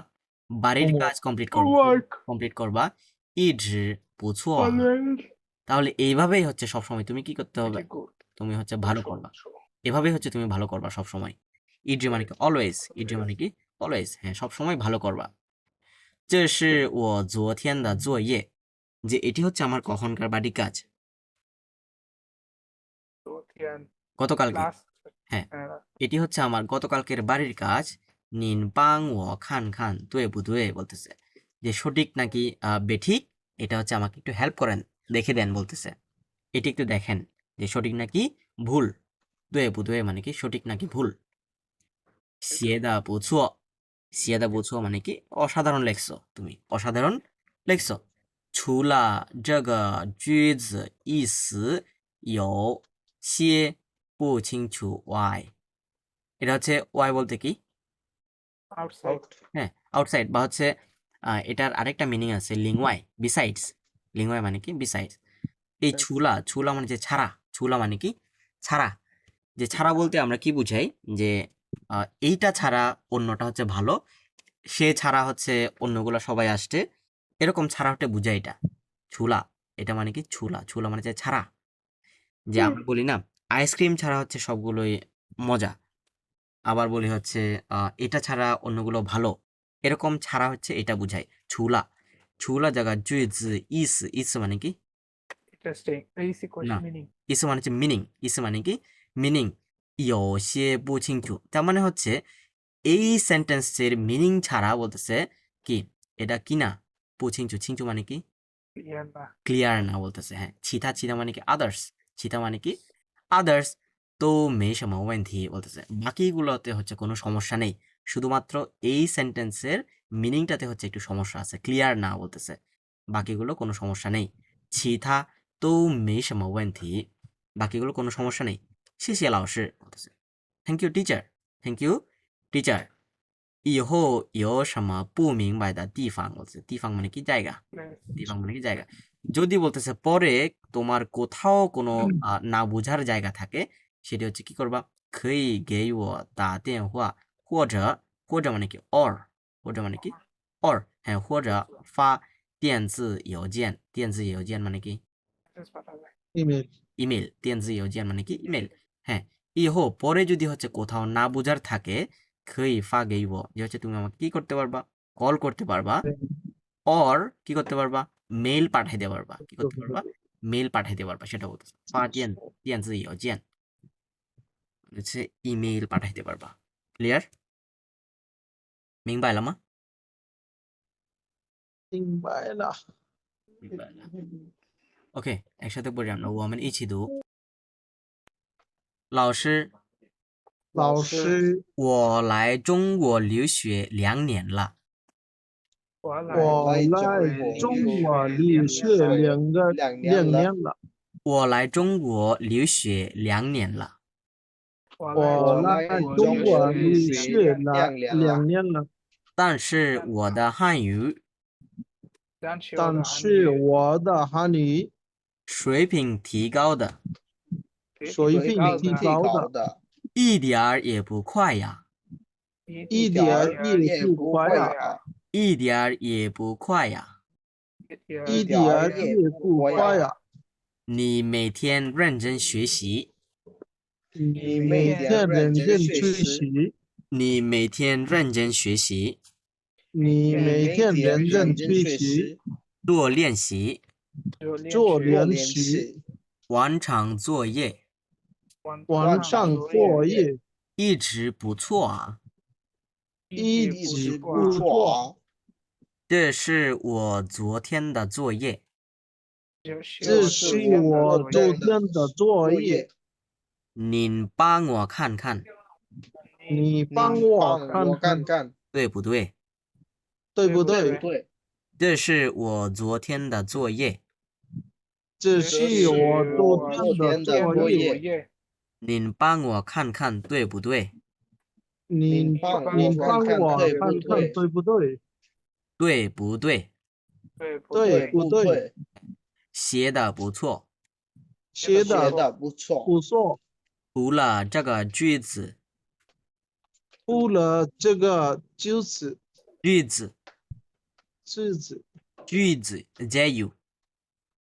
বাড়ির Homework. কাজ কমপ্লিট করবা। হোমওয়ার্ক কমপ্লিট করবা। ইঝ বুঝুয়া। অলওয়েজ তাহলে এইভাবেই হচ্ছে সবসময় তুমি কি করতে হবে? ভেরি গুড তুমি হচ্ছে ভালো করবা। এভাবেই হচ্ছে তুমি ভালো করবা সবসময়। ইড্রি মানে কি অলওয়েজ, ইড্রি মানে কি অলওয়েজ, হ্যাঁ সবসময় ভালো করবা। 这是我昨天的作业, যে এটি হচ্ছে আমার কখনকার বাড়ির কাজ, গতকালকে। লাস্ট হ্যাঁ, এটি হচ্ছে আমার গতকালকের বাড়ির কাজ। নিন পাং ও খান খান তুয়ে বুধুয়ে বলতেছে যে সঠিক নাকি বেঠিক, এটা হচ্ছে আমাকে একটু হেল্প করেন, দেখে দেন বলতেছে। এটি একটু দেখেন যে সঠিক নাকি ভুল। দুয়ে বুধুয়ে মানে কি সঠিক নাকি ভুল। সিয়েদা বুঝুও, সিয়েদা বুঝুও মানে কি অসাধারণ লেখছো, তুমি অসাধারণ লেখছো। 除了这个句子意思有些不清楚外， এটা হচ্ছে ওয়াই বলতে কি? আউটসাইড হ্যাঁ, আউটসাইড বা হচ্ছে এটার আরেকটা মিনিং আছে লিংওয়াই, বিসাইডস। লিংওয়াই মানে কি বিসাইডস। এই ছুলা, ছুলা মানে যে ছাড়া, ছুলা মানে কি ছাড়া। যে ছাড়া বলতে আমরা কি বুঝাই? যে এইটা ছাড়া অন্যটা হচ্ছে ভালো, সে ছাড়া হচ্ছে অন্যগুলো সবাই আসছে, এরকম ছাড়া হচ্ছে বুঝায় এটা ছুলা। এটা মানে কি ছুলা, ছুলা মানে যে ছাড়া। যে আমরা বলি না আইসক্রিম ছাড়া হচ্ছে সবগুলোই মজা, আবার বলি হচ্ছে এটা ছাড়া অন্যগুলো ভালো, এরকম ছাড়া হচ্ছে এটা বুঝায় ছুলা। ছুলা জায়গা জুইজ ইস, ইস মানে কি ইন্টারেস্টিং ইসি না, কোশ্চেন মিনিং ইস মানে হচ্ছে মিনিং, ইস মানে কি মিনিং। ইয়ো সে বুঝিংচু, তার মানে হচ্ছে এই সেন্টেন্সের মিনিং ছাড়া বলতেছে কি এটা কি না বুঝিংচু, ছিংচু মানে কি ক্লিয়ার না ক্লিয়ার না বলতেছে। হ্যাঁ, ছিথা, ছিথা মানে কি আদার্স, ছিথা মানে কি আদার্স। তো মেশামা ওয়েন্থি বলতেছে বাকিগুলোতে হচ্ছে কোনো সমস্যা নেই, শুধুমাত্র এই সেন্টেন্সের মিনিংটাতে হচ্ছে একটু সমস্যা আছে, ক্লিয়ার না বলতেছে, বাকিগুলো কোনো সমস্যা নেই। ছিথা তো মেশামা ওয়েন্থি, বাকিগুলো কোনো সমস্যা নেই। শিশিয়া লাউসি বলতেছে thank you teacher, thank you teacher. 以后有什么不明白的地方বলছে, 地方মানে কি জায়গা, 地方মানে কি জায়গা। যদি বলতেছে পরে তোমার কোথাও কোনো না বোঝার জায়গা থাকে, সেটি হচ্ছে কি করবা? 可以给我打电话或者মানে কি or, 或者মানে কি or, হ্যাঁ或者发电子邮件，电子邮件মানে কি Email. ইমেল, 电子邮件মানে কি ইমেল। হ্যাঁ, ইহো পরে যদি হচ্ছে কোথাও না বোঝার থাকে, খই ফা গেইব যে হচ্ছে তুমি আমাকে কি করতে পারবা? কল করতে পারবা, অর কি করতে পারবা? মেইল পাঠাইতে পারবা। কি করতে পারবা? মেইল পাঠাইতে পারবা, সেটা বলতেছে। ফা দিয়েন, দিয়েন জি ইয়োজিয়েন হচ্ছে ইমেইল পাঠাইতে পারবা। ক্লিয়ার? 明白了吗？明白了。明白了。OK， একসাথে পড়ি আমরা，我们一起读。老师，老师，我来中国留学2年了。我我来来中国留学两年了。我来中国留学2年了。我来中国留学两年了，但是我的汉语但是我的汉语水平提高的水平提高的一点儿也不快呀，一点儿也不快呀，一点儿也不快呀。一点儿也不快呀。你每天认真学习，你每天认真学习，你每天认真学习，你每天认真学习，做练习，做练习，完成作业，完成作业，一直不错啊。一直不错。这是我昨天的作业，这是我昨天的作业，您帮我看看你帮我看看，对不对？对不对？这是我昨天的作业，这是我昨天的作业，您帮我看看对不对？你帮我看看对不对？对不对？对不对？写的不错，写的的不错，不错，读了这个句子，读了这个句子，句子，句子，句子，加油，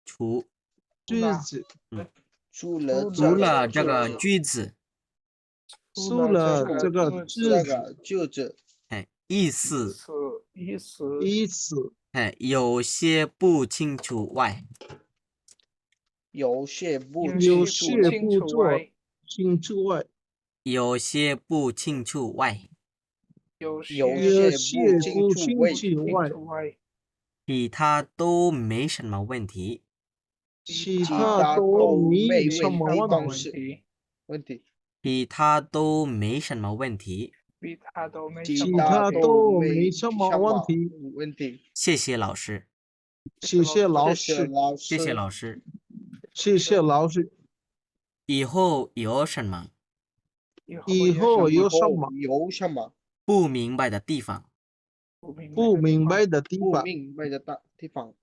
除句子，除了读了这这个个句子，读了这个句子，这个句子哎，意思，意思意思哎，有些不清楚外，有些不有清楚些不做清楚外，有些不清楚外，有有有些些不不清楚清楚外，外，其他都没什么问题。其其他都都没没什么问题，问题，但是问题，其他都没什么问题。其他都没其什么他问题。都没没什么问题。问题。谢谢老师，谢谢老谢谢师，老谢谢师，老师。谢谢老师。以后有什么以后有什么有什么不明白的地方？不明白的地不方？明白的地方？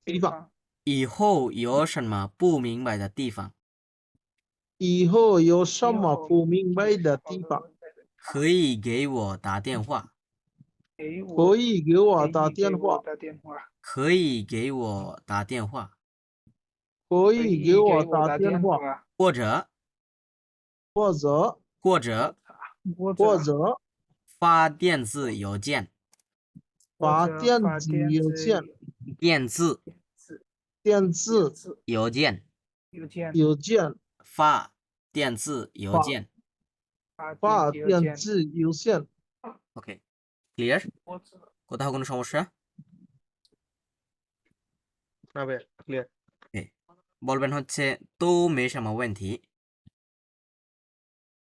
地方以后有什么不明白的地方？以后有什么不明白的地方？可以给我打电话。可以给我打电话。可以给我打电话，可以给我打电话，或者或者或者或者发电子邮件，发电子邮件、电子电子邮件，邮件、发电子邮件。发电子邮件。 OK, clear? কোথাও কোনো সমস্যা? না ভাই ক্লিয়ার। Okay. বলবেন হচ্ছে তো মে什么问题?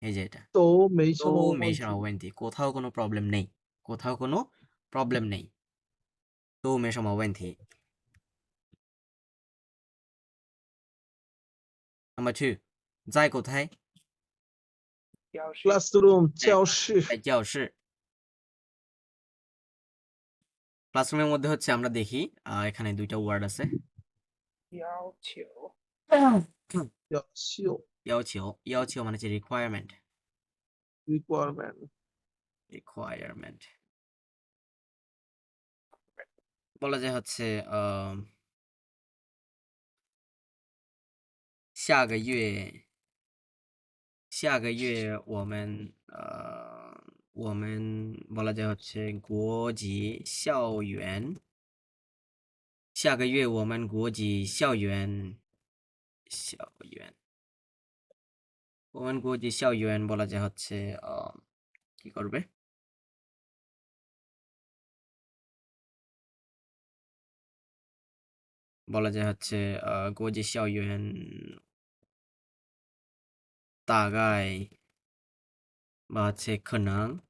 এই যে এটা都没什তো么মে问 什么 题， 问题? কোথাও কোনো প্রবলেম নেই, কোথাও কোনো প্রবলেম নেই, তো মে什么问题? Number 2, 在কোথায়? classroom 教室， 在教室। ক্লাসরুমের মধ্যে হচ্ছে আমরা দেখি এখানে দুইটা ওয়ার্ড আছে, 要求要求মানে হচ্ছে রিকোয়ারমেন্ট, requirement， বলা যায় হচ্ছে 下个月我们বলা যায় হচ্ছে 国际校园，下个月我们国际校园我们国际校园বলা যায় হচ্ছে কি করবে? বলা যায় হচ্ছে 国际校园大概বা হচ্ছে可能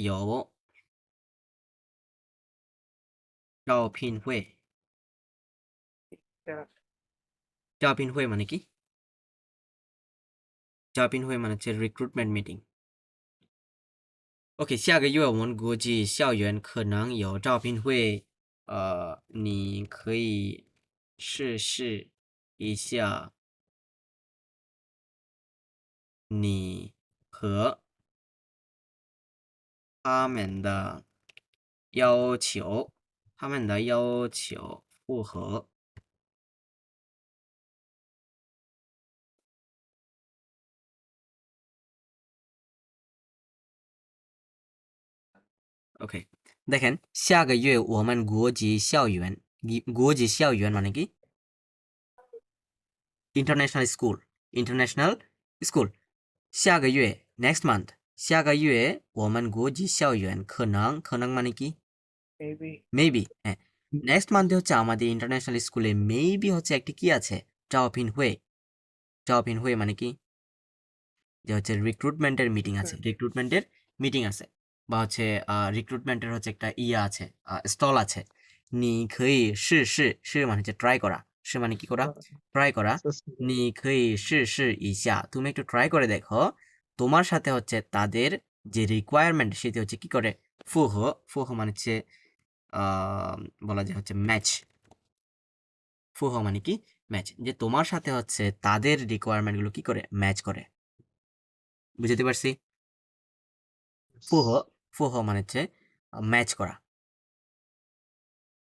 有招聘会মানে কি? 招聘会মানে হচ্ছে রিক্রুটমেন্ট মিটিং। OK, 下个月我们国际校园可能有招聘会，你可以试试一下你和他们的要求符合。OK, দেখেন 下个月我们国际校园মানে কি? International school 下个月 next month 下个月我们国际校园可能মানে কি? Maybe হ্যাঁ, নেক্সট মান্থে হচ্ছে আমাদের ইন্টারন্যাশনাল স্কুলে মেবি হচ্ছে একটি কি আছে?招聘会মানে কি? যে হচ্ছে রিক্রুটমেন্টের মিটিং আছে বা হচ্ছে রিক্রুটমেন্টের হচ্ছে একটা আছে, স্টল আছে। 你可以试试মানে হচ্ছে ট্রাই করা, 是 মানে কি করা? ট্রাই করা। 你可以试试一下, তুমি একটু ট্রাই করে দেখো। তোমার সাথে হচ্ছে তাদের যে রিকোয়ারমেন্ট সেটি হচ্ছে কি করে? 符合মানে হচ্ছে বলা যায় হচ্ছে ম্যাচ। ফুহ মানে কি ম্যাচ, যে তোমার সাথে হচ্ছে তাদের রিকোয়ারমেন্ট গুলো কি করে ম্যাচ করে। বুঝতে পারছি? ফুহ ফুহ মানে হচ্ছে ম্যাচ করা।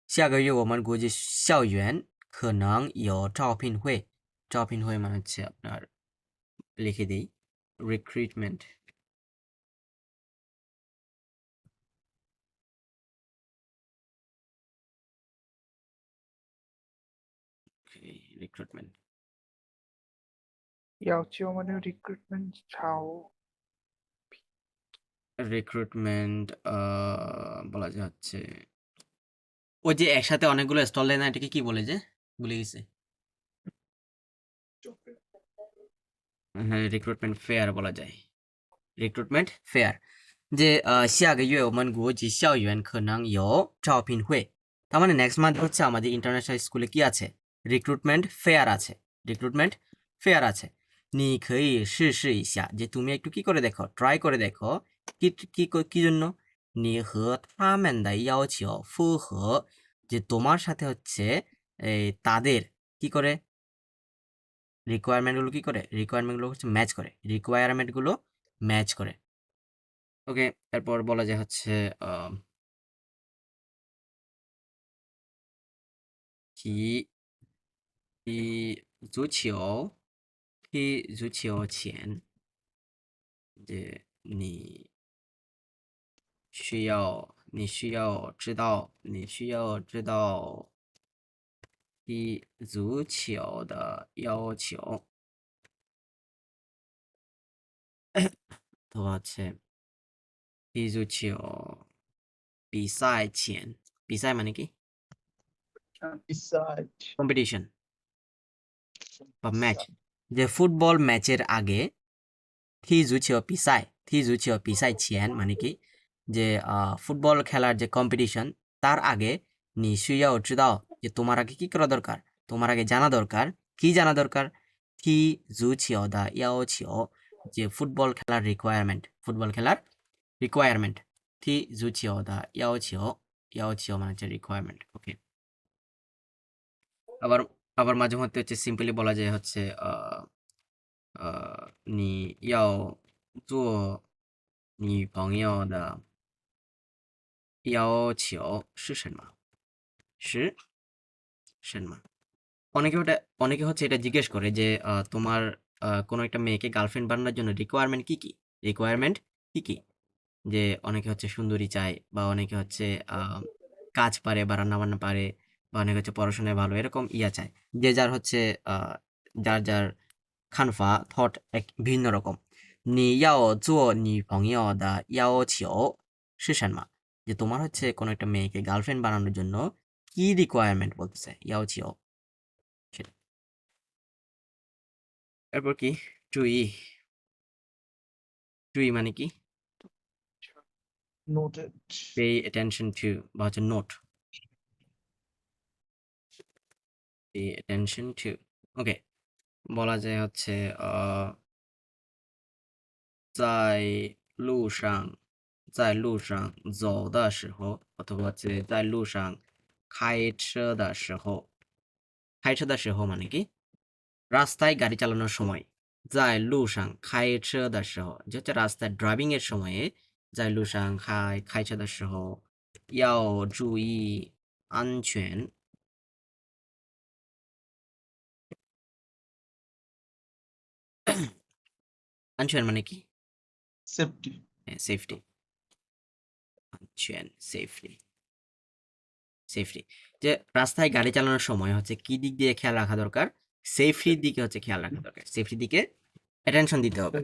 下个月我们国际校园可能有招聘会，招聘会মানে হচ্ছে আপনার লিখে দেই রিক্রুটমেন্ট, রিক্রুটমেন্ট। 要求মানে রিক্রুটমেন্ট চাও। রিক্রুটমেন্ট বলা যায় হচ্ছে ওই যে একসাথে অনেকগুলো স্টল দেয় না, এটাকে কি বলে যে ভুলে গেছি। হ্যাঁ, রিক্রুটমেন্ট ফেয়ার বলা যায়, রিক্রুটমেন্ট ফেয়ার। যে 下个月我们国际校园可能有招聘会, তার মানে নেক্সট মান্থ হচ্ছে আমাদের ইন্টারন্যাশনাল স্কুলে কি আছে, রিক্রুটমেন্ট ফেয়ার আছে, রিক্রুটমেন্ট ফেয়ার আছে। 你可以试试一下, যে তুমি একটু কি করে দেখো, ট্রাই করে দেখো, কি কি কি জন্য, 你和他们的要求符合, যে তোমার সাথে হচ্ছে এই তাদের কি করে রিকোয়ারমেন্ট গুলো কি করে, রিকোয়ারমেন্ট গুলো হচ্ছে ম্যাচ করে, রিকোয়ারমেন্ট গুলো ম্যাচ করে। ওকে, এরপর বলা যায় হচ্ছে踢踢足球，踢足球前，যে你需要知道踢足球的要求。তো হচ্ছে踢足球比赛前，比赛মানে কি Beside. কম্পিটিশন বা ম্যাচ, যে ফুটবল ম্যাচের আগে, 踢足球比赛前মানে কি, যে ফুটবল খেলার যে কম্পিটিশন তার আগে, 你需要知道, যে তোমার আগে কি করা দরকার, তোমার আগে জানা দরকার, কি জানা দরকার, 踢足球的要求, যে ফুটবল খেলার রিকোয়ারমেন্ট, ফুটবল খেলার রিকোয়ারমেন্ট, 踢足球的要求মানে হচ্ছে রিকোয়ারমেন্ট। ওকে, আবার আবার মাঝে মধ্যে হচ্ছে সিম্পলি বলা যায় হচ্ছে你要做女朋友的要求是什么？是什么？অনেকে হচ্ছে এটা জিজ্ঞেস করে যে তোমার কোনো একটা মেয়েকে গার্লফ্রেন্ড বানানোর জন্য রিকোয়ারমেন্ট কি কি, রিকোয়ারমেন্ট কি কি, যে অনেকে হচ্ছে সুন্দরী চায়, বা অনেকে হচ্ছে কাজ পারে বা রান্না বান্না পারে, বা অনেকে হচ্ছে পড়াশোনায় ভালো, এরকম ইয়া চায়, যে যার হচ্ছে যার যার খানফা থট এক ভিন্ন রকম। 你要做女朋友的要求是什么? যে তোমার হচ্ছে কোনো একটা মেয়েকে গার্লফ্রেন্ড বানানোর জন্য কি রিকোয়ারমেন্ট বলতেছে, 要求সেটা। এরপর কি注意মানে কি Noted. pay attention to বা হচ্ছে নোট, pay attention to। ওকে, বলা যায় হচ্ছে在路上走的时候, অথবা হচ্ছে 在路上开车的时候, 开车的时候মানে কি রাস্তায় গাড়ি চালানোর সময়, 在路上开车的时候, যে হচ্ছে রাস্তায় ড্রাইভিং এর সময়ে, 在路上开车的时候要注意安全，安全মানে কি Safety. সেফটি,安全সেফটি, যে রাস্তায় গাড়ি চালানোর সময় হচ্ছে কি দিক দিয়ে খেয়াল রাখা দরকার, সেফটির দিকে হচ্ছে খেয়াল রাখা দরকার, সেফটির দিকে অ্যাটেনশন দিতে হবে।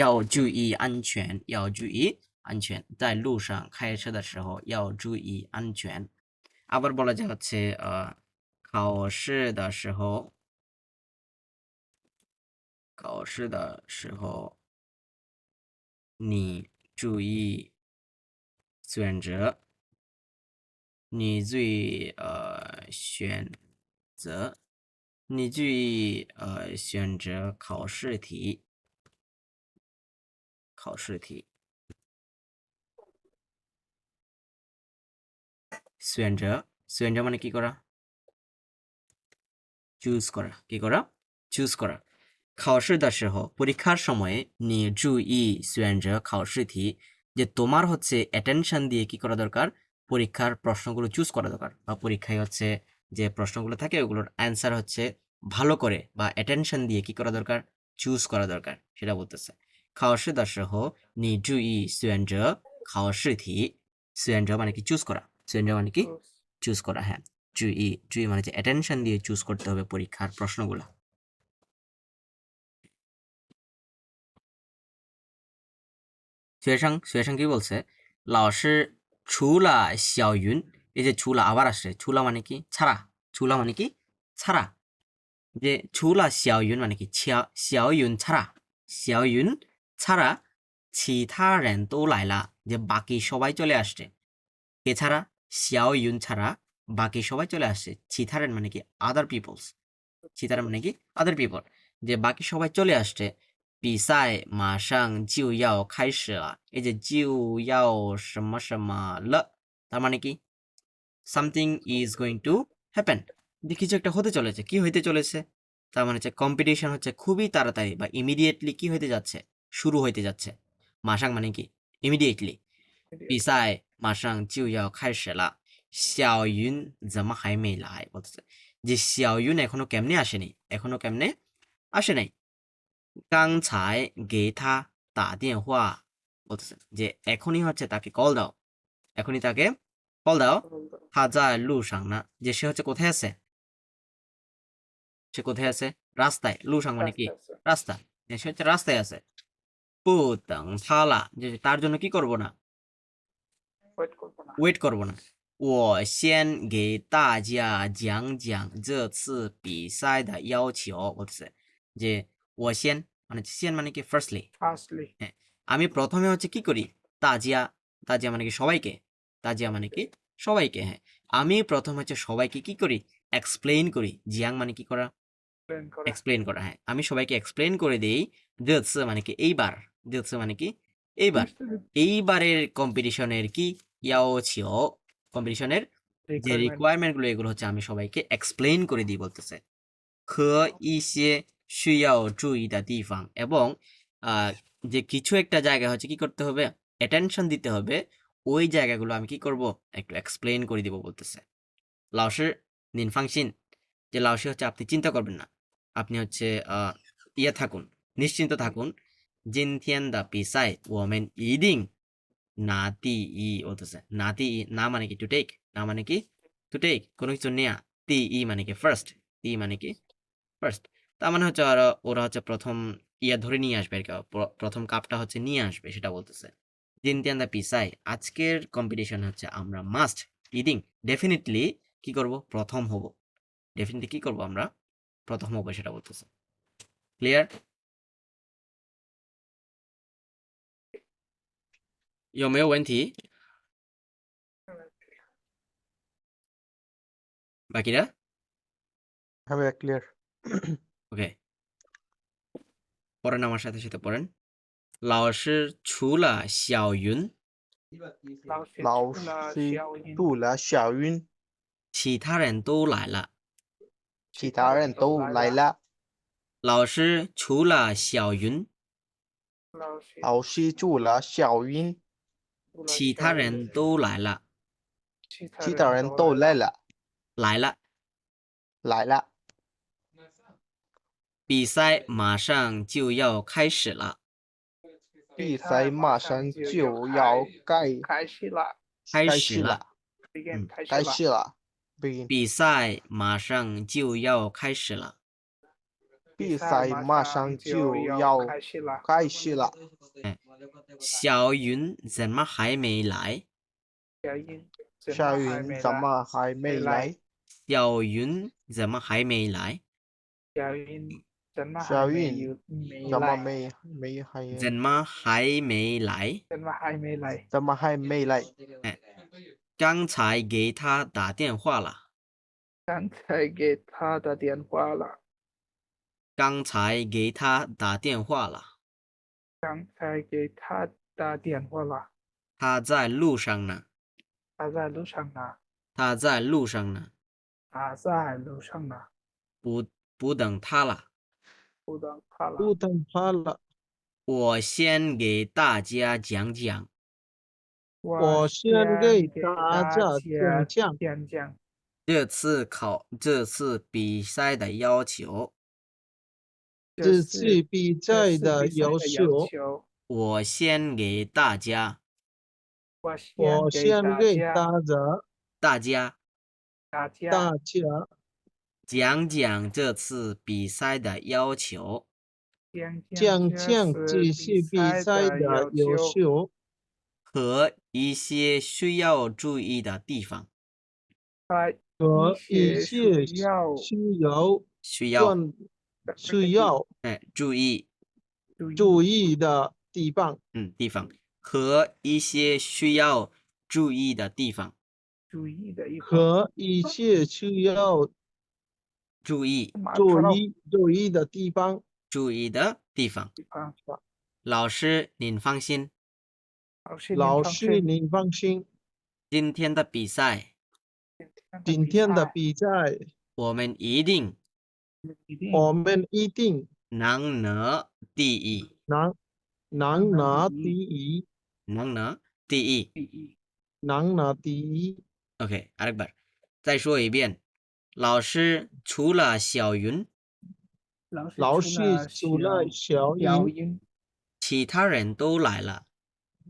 要注意安全，要注意安全，在路上开车的时候要注意安全。আবার বলা যায় হচ্ছে考试的时候你注意选择，你注意选择，你注意选择考试题，选择মানে কি করা, চুজ করা কি করা চুজ করা 考试的时候 পরীক্ষার সময়ে 你注意选择考试题 যে তোমার হচ্ছে অ্যাটেনশন দিয়ে কি করা দরকার পরীক্ষার প্রশ্নগুলো চুজ করা দরকার বা পরীক্ষায় হচ্ছে যে প্রশ্নগুলো থাকে ওগুলোর অ্যান্সার হচ্ছে ভালো করে বা অ্যাটেনশন দিয়ে কি করা দরকার চুজ করা দরকার সেটা বলতেছে 考试的时候你注意选择考试题选择মানে কি চুজ করা 选择মানে কি চুজ করা হ্যাঁ 注意注意মানে যে অ্যাটেনশন দিয়ে চুজ করতে হবে পরীক্ষার প্রশ্নগুলো学生কি বলছে 老师除了小云 এই যে ছুলা আবার আসছে ছুলা মানে কি ছাড়া ছুলা মানে কি ছাড়া যে ছুলা 小云 মানে কি 小云 ছাড়া 小云 ছাড়া 其他人都来了 যে বাকি সবাই চলে আসছে কে ছাড়া 小云 ছাড়া বাকি সবাই চলে আসছে 其他人 মানে কি other peoples 其他人 মানে কি other people যে বাকি সবাই চলে আসছে 比赛马上就要开始了 এই যে 就要什么什么了 তার মানে কি something is going to happen যে কিছু একটা হতে চলেছে কি হইতে চলেছে তার মানে হচ্ছে কম্পিটিশন হচ্ছে খুবই তাড়াতাড়ি বা ইমিডিয়েটলি কি হইতে যাচ্ছে শুরু হইতে যাচ্ছে মাসাং মানে কি ইমিডিয়েটলি 比赛马上就要开始了小云怎么还没来বলতেছে যে 小云এখনো কেমনে আসেনি এখনো কেমনে আসে নাই 刚才给他打电话 বলতেছে যে এখনই হচ্ছে তাকে কল দাও এখনই তাকে কল দাও 他在路上呢 যে সে হচ্ছে কোথায় আছে সে কোথায় আছে রাস্তায় লুসাং মানে কি রাস্তা সে হচ্ছে রাস্তায় আছে 不等他了 যে তার জন্য কি করব না ওয়েট করবো না ওয়েট করব না 我先给大家讲讲这次比赛的要求 বলতেছে যে 我先মানে先মানে কি ফার্স্টলি ফার্স্টলি হ্যাঁ আমি প্রথমে হচ্ছে কি করি তাজিয়া তাজিয়া মানে কি সবাইকে তাজিয়া মানে কি সবাইকে হ্যাঁ আমি প্রথম হচ্ছে সবাইকে কি করি এক্সপ্লেইন করি জিয়াং মানে কি করা প্ল্যান করা এক্সপ্লেইন করা হ্যাঁ আমি সবাইকে এক্সপ্লেইন করে দেই দিস মানে কি এইবার দিস মানে কি এইবার এইবারের কম্পিটিশনের কি ইয়াও ছিও কম্পিটিশনের যে রিকোয়ারমেন্ট গুলো এগুলো হচ্ছে আমি সবাইকে এক্সপ্লেইন করে দিই বলতেছে 和一些需要注意的地方 এবং যে কিছু একটা জায়গা হচ্ছে কি করতে হবে অ্যাটেনশন দিতে হবে ওই জায়গাগুলো আমি কি করব একটু এক্সপ্লেইন করে দিব বলতেছে 老师您放心 যে 老师হচ্ছে আপনি চিন্তা করবেন না আপনি হচ্ছে ইয়ে থাকুন নিশ্চিন্ত থাকুন 今天的比赛我们一定拿第一 বলতেছে 拿第一 না মানে কি টু টেক না মানে কি টু টেক কোনো কিছু নেয়া 第一 মানে কি ফার্স্ট 第一 মানে কি ফার্স্ট তার মানে হচ্ছে ওরা হচ্ছে প্রথম ইয়া ধরে নিয়ে আসবে আর কি প্রথম কাপটা হচ্ছে নিয়ে আসবে সেটা বলতেছে 今天的比赛 আজকের কম্পিটিশন হচ্ছে আমরা মাস্ট ইডিং ডেফিনেটলি কি করব প্রথম হব ডেফিনেটলি কি করব আমরা প্রথম হব সেটা বলতেছে ক্লিয়ার 有没有问题 বাকিরা হ্যাঁ ভাইয়া ক্লিয়ার ওকে পড়েন আমার সাথে সাথে পড়েন 老师除了小云 老师除了小云其他人都来了其他人都来了老师除了小云老师除了小云其他人都来了其他人都来了来了来了比赛马上就要开始了比赛马上就要开始了开始了 begin 开始了 begin 比赛马上就要开始了比赛马上就要开始了小云怎么还没来小云怎么还没来小云怎么还没来小云怎么小云怎么怎么还没来怎么还没来刚才给他打电话了刚才给他打电话了刚才给他打电话了刚才给他打电话了他在路上呢他在路上呢他在路上呢他在路上呢不等他了，不等他了，不等他了，我先给大家讲讲我先给大家讲讲讲讲这次比赛的要求。这次比赛的要要求。求。我先给大家我先给大大家家讲讲这次比赛的要求讲讲这次比赛的要求和一些需要注意的地方。和一些需要需要注意注意的地方。地方和一些需要注意的地方。和一些需要注意的地方。注意的地方。老师您放心，老师您放心，今天的比赛我们一定能拿第一。能拿第一。能拿第一。能拿第一。 OK， আরেকবার再说一遍。老师除了小云，老师除了小云，其他人都来了。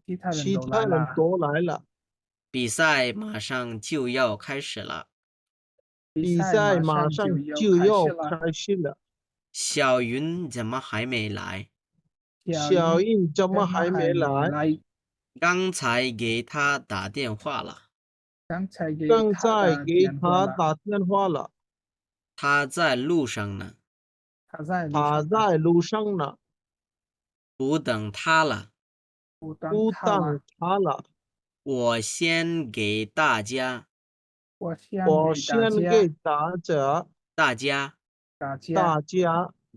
其他人都来了。比赛马上就要开始了。比赛马上就要开始了。小云怎么还没来？小云怎么还没来？刚才给他打电话了。刚才给他打电话了。他在路上呢。他在路上呢。不等他了。不等他了。我先给大家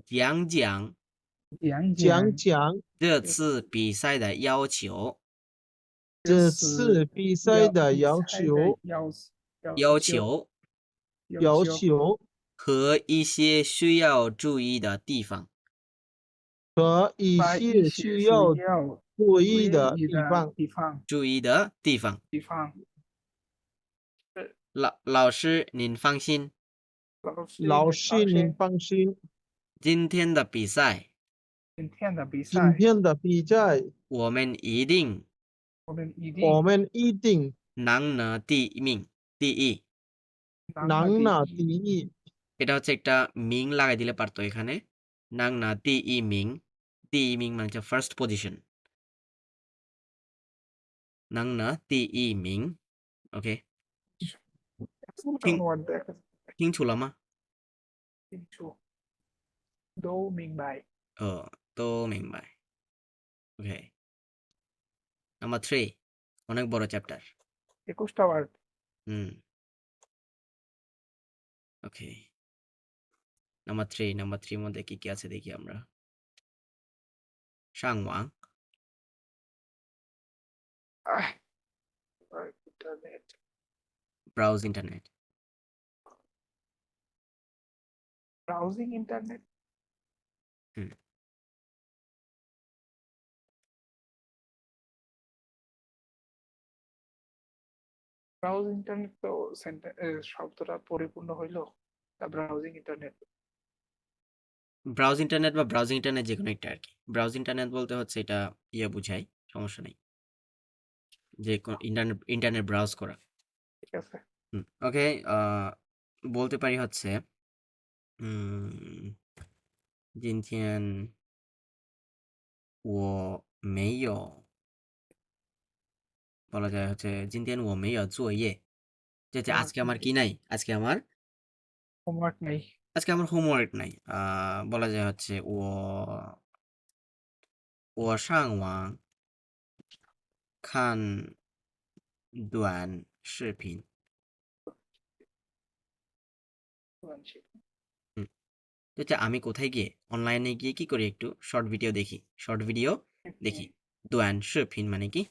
讲讲这次比赛的要求。这次比赛的要求和一些需要注意的地方。和一些需要注意的地方。老师您放心，老师您放心，今天的比赛我们一定能拿第一。能拿第一。এটা হচ্ছে একটা মিং লাগাই দিলে পারতো এখানে। নাং না তি ই মিং। তি ই মিং মানে হচ্ছে ফার্স্ট পজিশন। নাং না তি ই মিং। ওকে, 清楚了吗？都明白。都明白。ওকে, নাম্বার 3 অনেক বড় চ্যাপ্টার। 21টা ওয়ার্ড। ওকে, নাম্বার 3 মধ্যে কি কি আছে দেখি আমরা। সাংওয়াং, browse internet. Browsing internet. Browse internet তো শব্দটা পরিপূর্ণ হইলো। Browsing internet. ব্রাউজ ইন্টারনেট বা ব্রাউজিং ইন্টারনেট যে কোনো একটা আর কি। ব্রাউজ ইন্টারনেট বলতে হচ্ছে এটা বুঝায়, সমস্যা নেই, যে ইন্টারনেট ব্রাউজ করা। ঠিক আছে। ওকে, বলতে পারি হচ্ছে 今天我没有 বলা যায় হচ্ছে 今天我没有作业, যে আজকে আমার কি নাই, আজকে আমার হোমওয়ার্ক নেই। হোমওয়ার্ক নাই। বলা যায় হচ্ছে 我上网看短视频。আমি কোথায় গিয়ে, অনলাইনে গিয়ে কি করি, একটু শর্ট ভিডিও দেখি। 短视频মানে কি?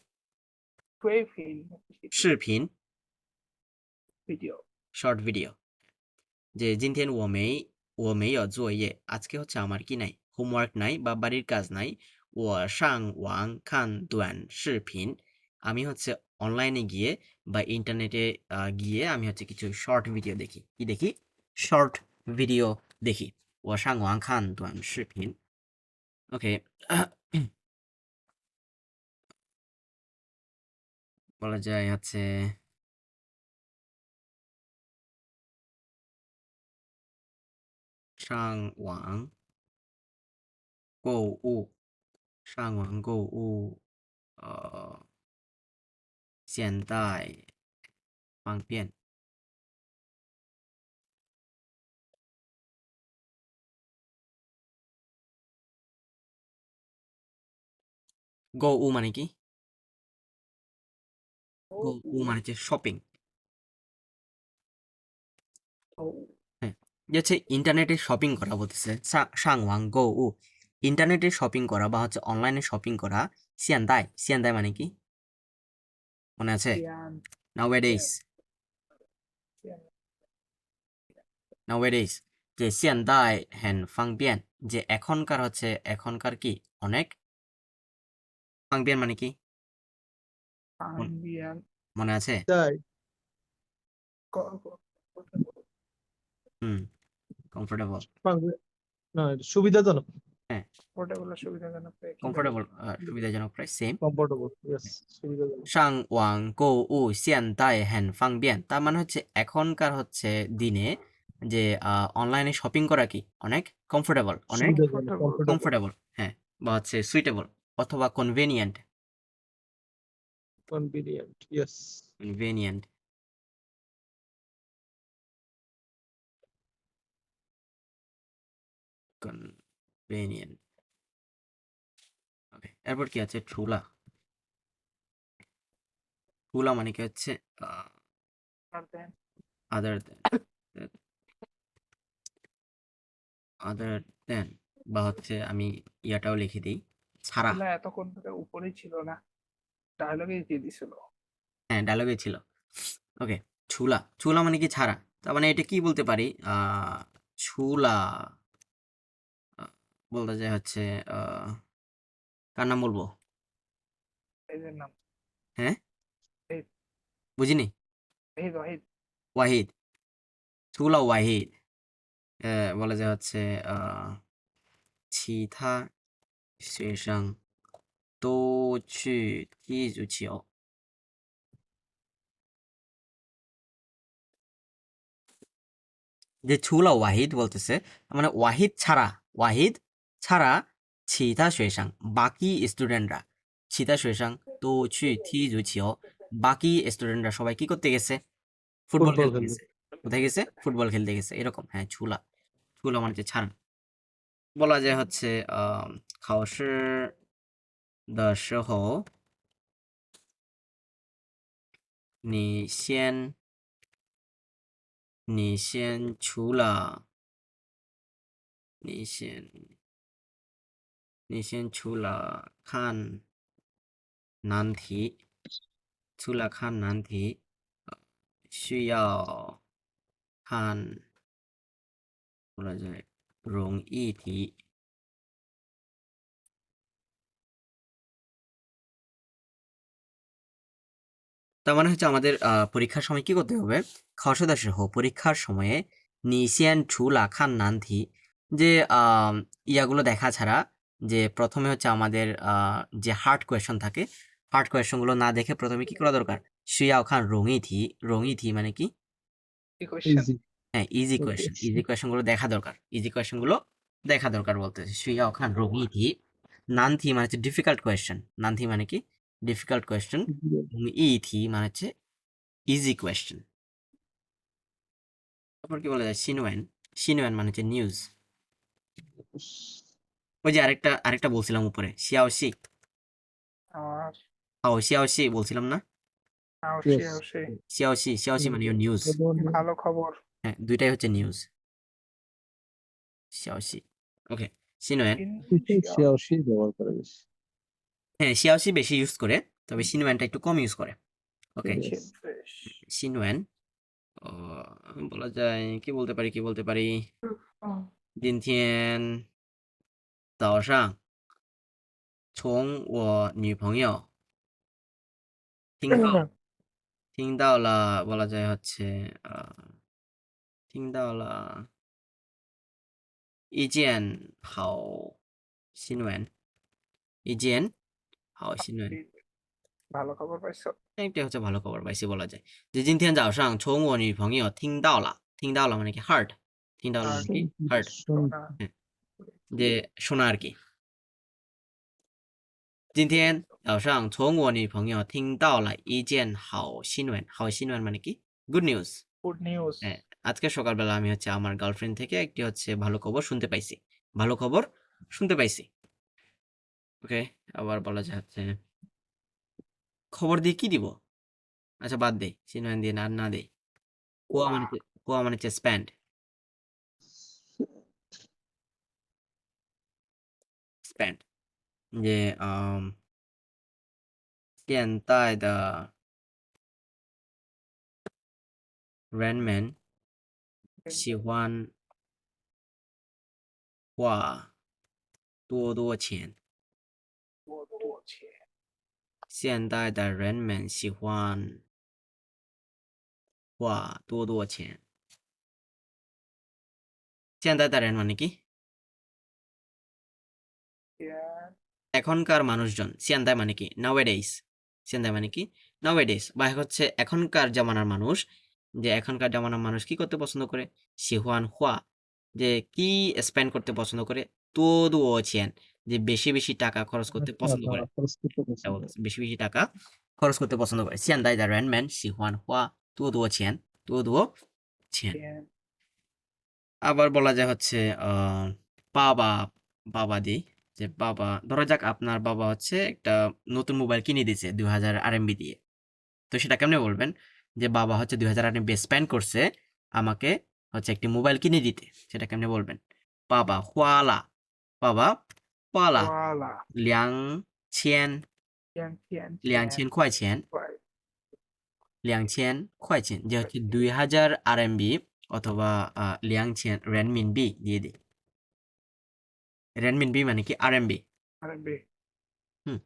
视频 ভিডিও, শর্ট ভিডিও। যে今天我没我没有作业আজকে হচ্ছে আমার কি নাই হোমওয়ার্ক নাই বা বাড়ির কাজ নাই ও上网看短视频আমি হচ্ছে অনলাইনে গিয়ে বা ইন্টারনেটে গিয়ে আমি হচ্ছে কিছু শর্ট ভিডিও দেখি কি দেখি শর্ট ভিডিও দেখি ও上网看短视频ওকে বলা যায় হচ্ছে上网购物上网购物现代方便购物মানে কি购物মানে হচ্ছে শপিং হ্যাঁ যে হচ্ছে ইন্টারনেটে শপিং করা বলতেছে সাংওয়াং গো উ ইন্টারনেটে শপিং করা বা হচ্ছে অনলাইনে শপিং করা সিয়ানদাই সিয়ানদাই মানে কি মনে আছে নাওয়েডেজ নাওয়েডেজ যে সিয়ানদাই হ্যান ফাংবিয়ান যে এখনকার হচ্ছে এখনকার কি অনেক ফাংবিয়ান মানে কি আম্বিয়ান মনে আছে 在 হুম কমফোর্টেবল 放个那 সুবিধাজনক হ্যাঁ পোর্টেবল সুবিধাজনক কমফোর্টেবল সুবিধাজনক প্রায় সেম কমফোর্টেবল ইয়েস সুবিধাজনক 上网购物现代很方便তার মানে হচ্ছে এখনকার হচ্ছে দিনে যে অনলাইনে শপিং করা কি অনেক কমফোর্টেবল অনেক সুবিধাজনক কমফোর্টেবল কমফোর্টেবল হ্যাঁ বা হচ্ছে সুইটেবল অথবা convenient convenient yes convenient convenient okay এরপর কি আছে ঠুলা ঠুলা মানে কি হচ্ছে আদার আদার দেন বা হচ্ছে আমি ইয়াটাও লিখে দিই ছাড়া এতক্ষণ ধরে উপরেই ছিল না ডায়লগে দিয়ে দিছিল হ্যাঁ ডায়লগে ছিল ওকে ছুলা ছুলা মানে কি ছাড়া তার মানে এটা কি বলতে পারি ছুলা বলতে যায় হচ্ছে কার নাম বলবো এদের নাম হ্যাঁ ওয়াহিদ। বুঝিনি ওয়াহিদ ওয়াহিদ ওয়াহিদ ছুলা ওয়াহিদ বলা যায় হচ্ছে其他学生都去踢足球যে ছুলা ওয়াহিদ বলতেছে মানে ওয়াহিদ ছাড়া ছিতা শেষাং বাকি স্টুডেন্টরা ছিতা শেষাং তো ছুই থি জুছিও বাকি স্টুডেন্টরা সবাই কি করতে গেছে ফুটবল ফুটবল খেলতে খেলতে। গেছে কোথায় গেছে ফুটবল খেলতে গেছে এরকম হ্যাঁ ছুলা ছুলা মানে হচ্ছে ছাড়া বলা যায় হচ্ছে 考试的时候你先除了你先除了看难题，除了看难题，需要看বলা যায়容易题。তার মানে হচ্ছে আমাদের পরীক্ষার সময় কি করতে হবে খসদাসহ পরীক্ষার সময়ে নিশিয়ান ছুলা খান নান্থি যে ইয়াগুলো দেখা ছাড়া যে প্রথমে হচ্ছে আমাদের যে হার্ড কোয়েশন থাকে হার্ড কোয়েশনগুলো না দেখে প্রথমে কি করা দরকার শুয়াও খান রঙি থি মানে কি ইজি হ্যাঁ ইজি কোয়েশনগুলো দেখা দরকার ইজি কোয়েশনগুলো দেখা দরকার বলতেছে শুয়াও খান রঙি থি নান্থি মানে হচ্ছে ডিফিকাল্ট কোয়েশ্চেন নান্থি মানে কি ডিফিকাল্ট কোয়েশ্চেন ই থি মানে হচ্ছে ইজি কোয়েশ্চেন তারপর কি বলা যায় সিনুয়ান মানে হচ্ছে নিউজ ওই যে আরেকটা বলছিলাম উপরে শিয়াওশি আর শিয়াওশি বলছিলাম না শিয়াওশি মানে নিউজ ভালো খবর হ্যাঁ দুইটাই হচ্ছে নিউজ শিয়াওশি ওকে সিনুয়ান শিয়াওশি ব্যবহার করে বেশি হ্যাঁ শিয়াওশি বেশি ইউজ করে তবে সিনুয়ানটা একটু কম ইউজ করে ওকে সিনুয়ান বলা যায় কি বলতে পারি হুম। 今天早上从我女朋友听到了বলা যায় হচ্ছে听到了一件好新闻一件好新闻 ভালো খবর পাইছো? একটা হচ্ছে ভালো খবর পাইছি বলা যায় যে 今天早上从我女朋友听到了মানে কি heard 听到了মানে কি heard শোনা। হ্যাঁ, যে শোনা আর কি 今天早上从我女朋友听到了一件好新闻好新闻মানে কি গুড নিউজ গুড নিউজ। হ্যাঁ আজকে সকালবেলা আমি হচ্ছে আমার গার্লফ্রেন্ড থেকে একটি হচ্ছে ভালো খবর শুনতে পাইছি ভালো খবর শুনতে পাইছি ওকে আবার বলা যায় হচ্ছে খবর দিয়ে কি দিব আচ্ছা বাদ দে সিনওয়ান দিয়ে না দে কোয়া মানে হচ্ছে স্প্যান্ড স্প্যান্ড যে 现代的人们喜欢花多多钱多钱？现代的人们喜欢花多多钱现代的人মানে কি এখনকার মানুষজন সিয়ান্দাই মানে কি নাওয়েডেইস সিয়ান্দাই মানে কি নাওয়েডেইস বা হচ্ছে এখনকার জামানার মানুষ যে এখনকার জামানার মানুষ কি করতে পছন্দ করে শিহুয়ান হুয়া যে কি স্পেন্ড করতে পছন্দ করে তো দুয়েন যে বেশি বেশি টাকা খরচ করতে পছন্দ করে এটা বলতেছে, বেশি বেশি টাকা খরচ করতে পছন্দ করে সিয়ান্দাই দা রেনম্যান শিহুয়ান হুয়া তো দুয়েন আবার বলা যায় হচ্ছে বাবা বাবা দি যে বাবা ধরা যাক আপনার বাবা হচ্ছে একটা নতুন মোবাইল কিনে দিয়েছে 2000 আরএমবি দিয়ে তো সেটা কেমনে বলবেন যে বাবা হচ্ছে 2000 আরএমবি স্পেন্ড করছে আমাকে হচ্ছে একটি মোবাইল কিনে দিতে সেটা কেমনে বলবেন বাবা হুয়ালা বাবা হুয়ালা 花了20002000块钱2000块钱যে হচ্ছে 2000 আরএমবি অথবা 2000 রেনমিনবি দিয়ে দিই রেনমিনবি মানে কি আরএমবি RMB হুম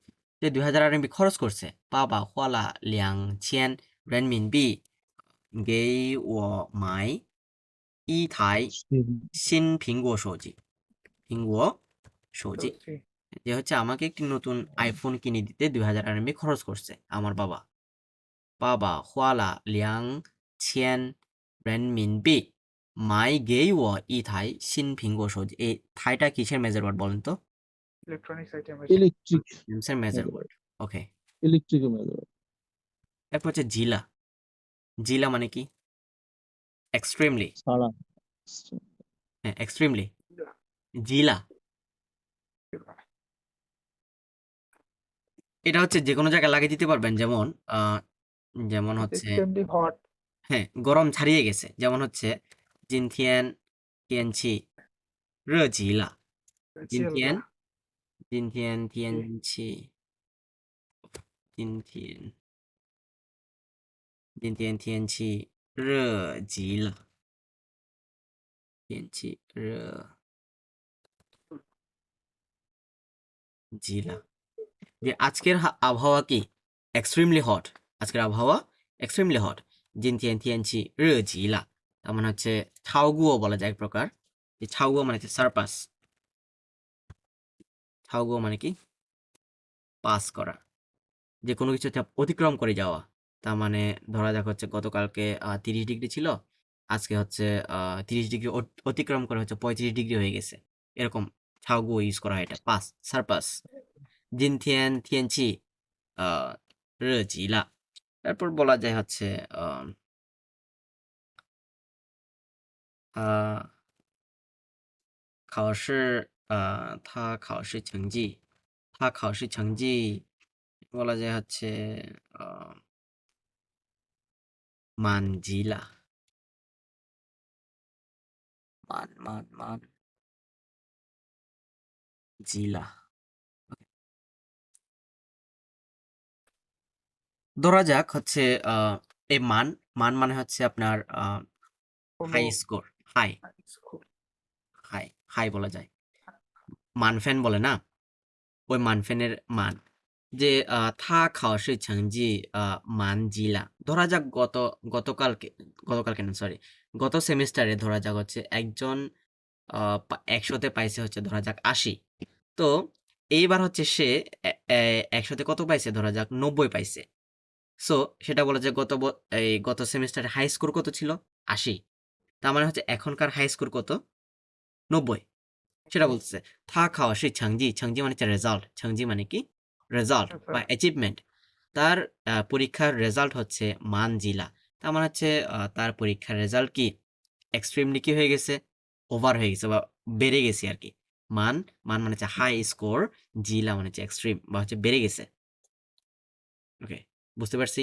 যে 2000 আরএমবি খরচ করছে বাবা花了2000人民币给我买一台新苹果手机苹果手机 যে হচ্ছে আমাকে একটি নতুন আইফোন কিনে দিতে 2000 আরএমবি খরচ করছে আমার বাবা বাবা花了2000人民币买给我一台新苹果手机এই থাইটা কিসের মেজার ওয়ার্ড বলেন তো ইলেকট্রনিক্স আইটেম ইলেকট্রিক এমসের measure word okay electric measure এরপর হচ্ছে জিলা জিলা মানে কি এক্সট্রিমলি ছাড়া হ্যাঁ এক্সট্রিমলি জিলা এটা হচ্ছে যে কোনো জায়গায় লাগিয়ে দিতে পারবেন যেমন যেমন হচ্ছে এক্সট্রিমলি হট হ্যাঁ গরম ছাড়িয়ে গেছে যেমন হচ্ছে 今天天气热极了今天今天天气今天今天天气热极了天气热极了যে আজকের আবহাওয়া কি এক্সট্রিমলি হট আজকের আবহাওয়া এক্সট্রিমলি হট 今天天气热极了তার মানে হচ্ছে ছাউগুও বলা যায় এক প্রকার যে ছাউগুও মানে হচ্ছে সারপাস ছাউগুও মানে কি পাস করা যে কোনো কিছু অতিক্রম করে যাওয়া তার মানে ধরা যাক হচ্ছে গতকালকে 30 ডিগ্রি ছিল আজকে হচ্ছে 30 ডিগ্রি অতিক্রম করে হচ্ছে 35 ডিগ্রি হয়ে গেছে এরকম ছাউগুও ইউজ করা হয় এটা পাস সারপাস 今天天气热极了তারপর বলা যায় হচ্ছে考试他考试成绩বলা যায় হচ্ছে মান জিলা মান জিলা ধরা যাক হচ্ছে এই মান মানে হচ্ছে আপনার হাই স্কোর হাই হাই বলা যায়। মানফেন বলে না, ওই মানফেনের মান। যে থা খাওয়াশি ছাংজি মান জিলা, ধরা যাক গতকালকে না সরি, গত সেমিস্টারে ধরা যাক হচ্ছে একজন 100তে পাইছে হচ্ছে ধরা যাক 80। তো এইবার হচ্ছে সে 100তে কত পাইছে, ধরা যাক 90 পাইছে। সো সেটা বলে যে গত সেমিস্টারে হাই স্কোর কত ছিল, 80। তার মানে হচ্ছে এখনকার হাই স্কোর কত, 90। সেটা বলতেছে থা খাওয়া সেই ছাংজি, ছাংজি মানে হচ্ছে রেজাল্ট, ছাংজি মানে কি রেজাল্ট বা অ্যাচিভমেন্ট। তার পরীক্ষার রেজাল্ট হচ্ছে মান জিলা। তার মানে হচ্ছে তার পরীক্ষার রেজাল্ট কি এক্সট্রিমলি কি হয়ে গেছে, ওভার হয়ে গেছে বা বেড়ে গেছে আর কি। মান মানে হচ্ছে হাই স্কোর, জিলা মানে হচ্ছে এক্সট্রিম বা হচ্ছে বেড়ে গেছে। ওকে, বুঝতে পারছি।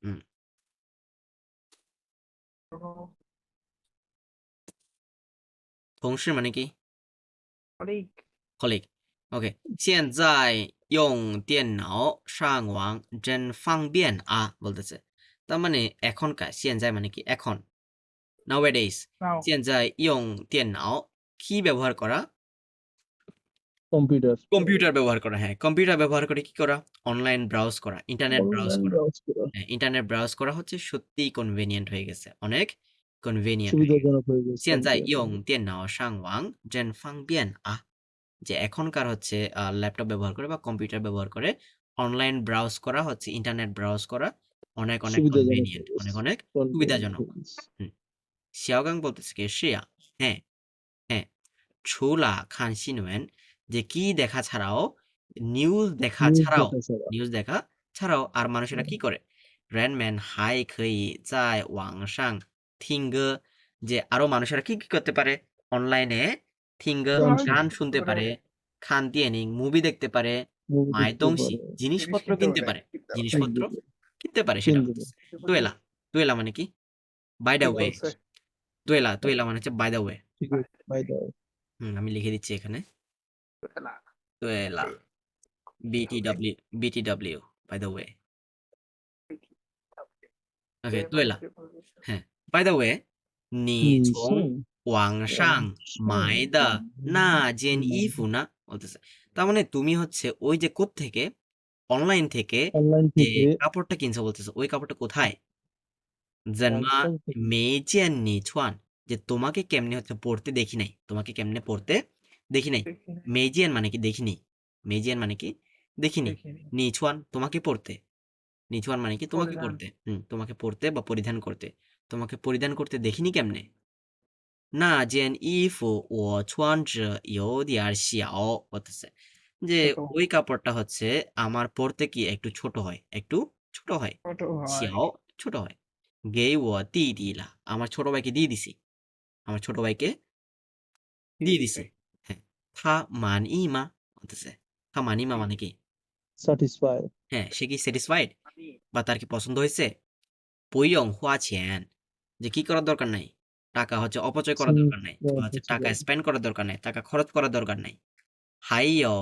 হুম, 同事মানে কি অনেক colleague。OK，现在用电脑上网真方便啊বলতেছে। তার মানে এখনকার,现在মানে কি এখন, nowadays， নাও 现在用电脑কি ব্যবহার করা, কম্পিউটার কম্পিউটার ব্যবহার করা। হ্যাঁ, কম্পিউটার ব্যবহার করে কি করা, অনলাইন ব্রাউজ করা, ইন্টারনেট ব্রাউজ অনলাইন করা। ব্রাউজ করা হ্যাঁ, ইন্টারনেট ব্রাউজ করা হচ্ছে সত্যিই কনভেনিয়েন্ট হয়ে গেছে, অনেক কনভেনিয়েন্ট হয়ে গেছে। সুবিধাজনক হয়ে গেছে 现在 কম্পিউটার। 用电脑上网真方便啊，যে এখনকার হচ্ছে ল্যাপটপ ব্যবহার করে বা কম্পিউটার ব্যবহার করে অনলাইন ব্রাউজ করা হচ্ছে, ইন্টারনেট ব্রাউজ করা অনেক সুবিধাজনক হয়ে কনভেনিয়েন্ট, গেছে, অনেক convenient সুবিধাজনক। হয়ে গেছে। হুম, শিয়াওগাং বলতেছে কি শিয়া, হ্যাঁ হ্যাঁ, ছুলা খান সিনওয়েন, যে কি দেখা ছাড়াও, নিউজ দেখা নিউজ ছাড়াও, দেখা ছাড়া নিউজ দেখা ছাড়াও আর মানুষেরা কি করে, রেনম্যান হাই খই যাই ওয়াংসাং থিঙ্গে, যে আরো মানুষেরা কি কি করতে পারে, অনলাইনে থিঙ্গে গান গান শুনতে শুনতে পারে, খান দিয়েনিং মুভি দেখতে পারে, মুভি দেখতে মাইদংশি পারে, জিনিসপত্র কিনতে কিনতে পারে, পারে, জিনিসপত্র কিনতে কিনতে পারে, সেটা কিনতে বলতেছে। পারে। তুয়েলা, তুয়েলা মানে কি বাই দ্য ঠিক ওয়ে, বলছে তুয়েলা তুয়েলা মানে হচ্ছে বাই দ্য ওয়ে। ঠিক আছে, বাই দ্য আমি লিখে দিচ্ছি এখানে, না, তুয়েলা BTW, BTW, by the way. OK，对了，by the way，你从网上买的那件衣服呢？বলতেছে তার মানে তুমি হচ্ছে ওই যে থেকে অনলাইন থেকে অনলাইন যে থেকে কাপড়টা কিনছো, বলতেছে ওই কাপড়টা কোথায়, জন্মা অনলাইন থেকে মেজেন নিছুয়ান, যে তোমাকে কেমনে হচ্ছে পড়তে দেখি নাই, তোমাকে কেমনে পড়তে দেখি নাই। মেজিয়ান মানে কি দেখিনি, মেজিয়ান মানে কি দেখিনি, নিছুয়ান তোমাকে পড়তে, নিছুয়ান মানে কি তোমাকে পরিধান। পড়তে, তোমাকে পড়তে বা পরিধান করতে, তোমাকে পরিধান করতে দেখিনি কেমনে। না জেন ইফু ও ছুয়ানজ ইউ দিয়ার শিয়াও বলতেছে যে ছোট ওই কাপড়টা হচ্ছে আমার পড়তে কি একটু ছোট হয়, একটু ছোট হয়, ছোট হয় শিয়াও ছোট হয়। গে ও দি দিলা, আমার ছোট ভাইকে দিয়ে দিছি, আমার ছোট ভাইকে দিয়ে দিছি। হ্যাঁ, থা মান ইমা বলতেছে, থা মান ইমা মানে কি, স্যাটিসফাই হ্যাঁ সে কি স্যাটিসফাইড বা তার কি পছন্দ হয়েছে। পইয়ং হুয়া ছেন, যে কি করার দরকার নাই, টাকা হচ্ছে অপচয় করার দরকার নাই, বা হচ্ছে টাকা স্পেন্ড করার দরকার নাই, টাকা খরচ করার দরকার নাই। হাইয়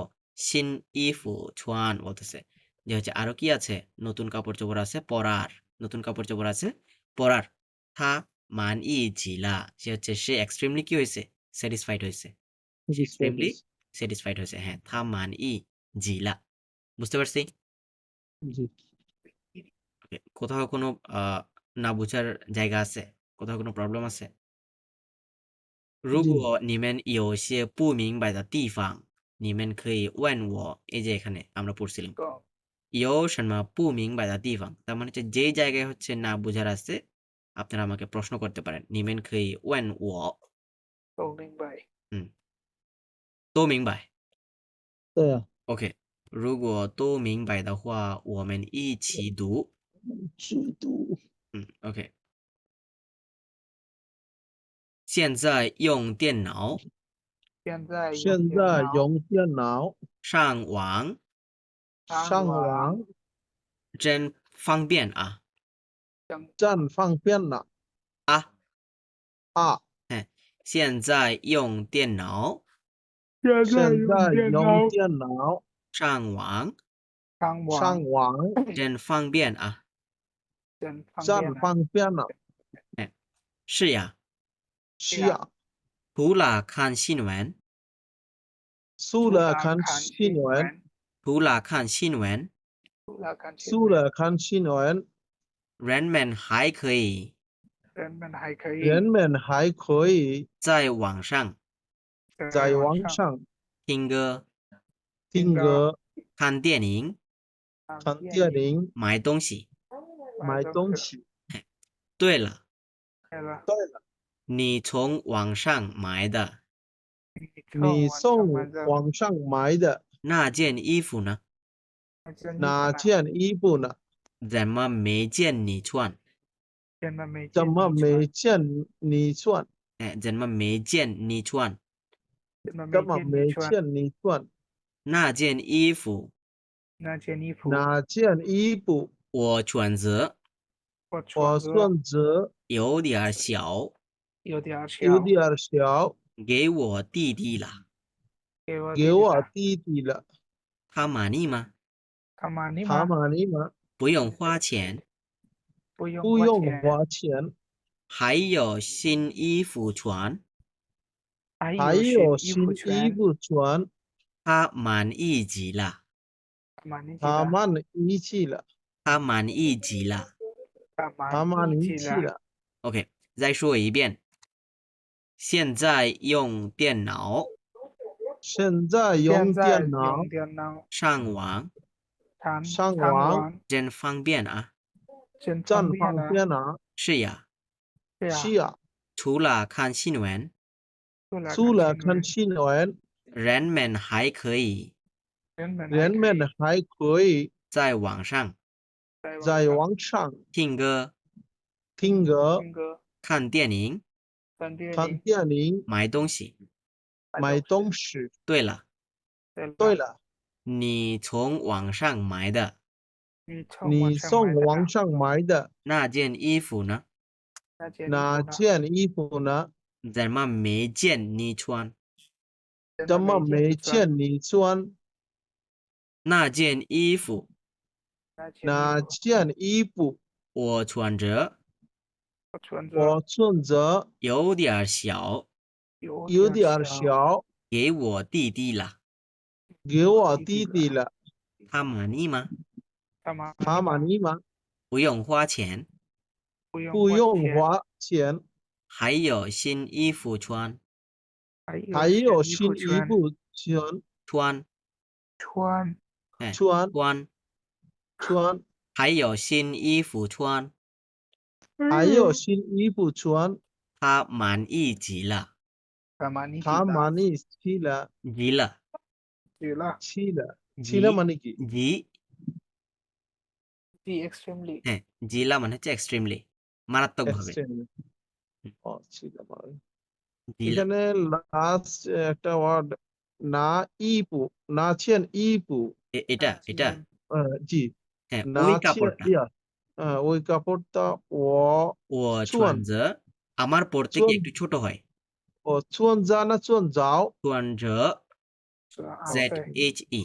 সিন ইফু ছুয়ান বলতেছে যে হচ্ছে আরো কি আছে, নতুন কাপড় চোপড় আছে পরার, নতুন কাপড় চোপড় আছে পরার। থা মান ই জিলা, সে হচ্ছে সে এক্সট্রিমলি কি হয়েছে, স্যাটিসফাইড হয়েছে, সে এক্সট্রিমলি স্যাটিসফাইড হয়েছে। হ্যাঁ, থা মান ই জিলা, বুঝতে পারছি। জি ওকে, কোথাও কোনো না বুঝার জায়গা আছে, কোথাও কোনো প্রবলেম আছে। 如果你们有些不明白的地方，你们可以问我。এই যে এখানে আমরা পড়ছিলাম有什么不明白的地方，তার মানে হচ্ছে যে জায়গায় হচ্ছে না বুঝার আছে আপনারা আমাকে প্রশ্ন করতে পারেন।你们可以问我。 তো明白হুম，都明白。 对啊 OK， 如果都明白的话，我们一起读。制度OK。现在用电脑现在现在用电脑上网上网真方便啊！真方便了啊！现在用电脑现在用电脑上网上网真方便啊！真方便了。是呀，是啊，除了看新闻苏了看新闻，除了看新闻除了看新苏闻，了看新闻，人们还可以人们还可以人们还可以在网上在网上听歌听歌、看电影看电影、买东西买东西。对了对了，对了，你从网上买的你从网上买的那件衣服呢哪件衣服呢？怎么没见你穿怎么没见你穿？怎么没见你穿怎么没见你穿？那件衣服那件衣服哪件衣服我选择我选择有点小有点小，有点小，给我弟弟了给我弟弟了。他满意吗他满意他吗？满意吗？不用花钱不用不用花花钱，还有新衣服穿还还有有新衣服新衣服穿。他满意极了满意他满意极了，他满意极了他满意极了。 OK 再说一遍现在用电脑现在用电脑上网上网真方便啊真方便啊！是呀是啊，除了看新闻除了看新闻，人们还可以人们还可以在网上在网上听歌听歌、看电影看电影、买东西买东西。对了对了，你从网上买的你从网上买的那件衣服呢那件衣服呢？怎么没见你穿怎么没见你穿？那件衣服那件衣服我穿着我穿着有点小有点小，给我弟弟了给我弟弟了。他满意吗他满意吗？不用花钱不用花钱，还有新衣服穿还有新衣服穿穿，还有新衣服穿还有新衣服穿。他满意极了他满意极了，极了极了，极了মানে কি? জি extremely হ্যাঁ জিলা মানে হচ্ছে এক্সট্রিমলি মারাত্মক ভাবে Extremely. ও, ছিল মানে। জিলা এখানে লাস্ট একটা ওয়ার্ড না ইপু, না ছিয়ান ইপু। এটা জি, হ্যাঁ না ওই ছিয়ান কাপড়টা ইয়া, ওই কাপড়টা ও ও চুয়ান, ছুয়ানজে আমার পড়তে কি চুয়ান, একটু ছোট হয় ও চুয়ান যা না চুয়ান যাও। ছুয়ানজে জেড আছে এইচ ই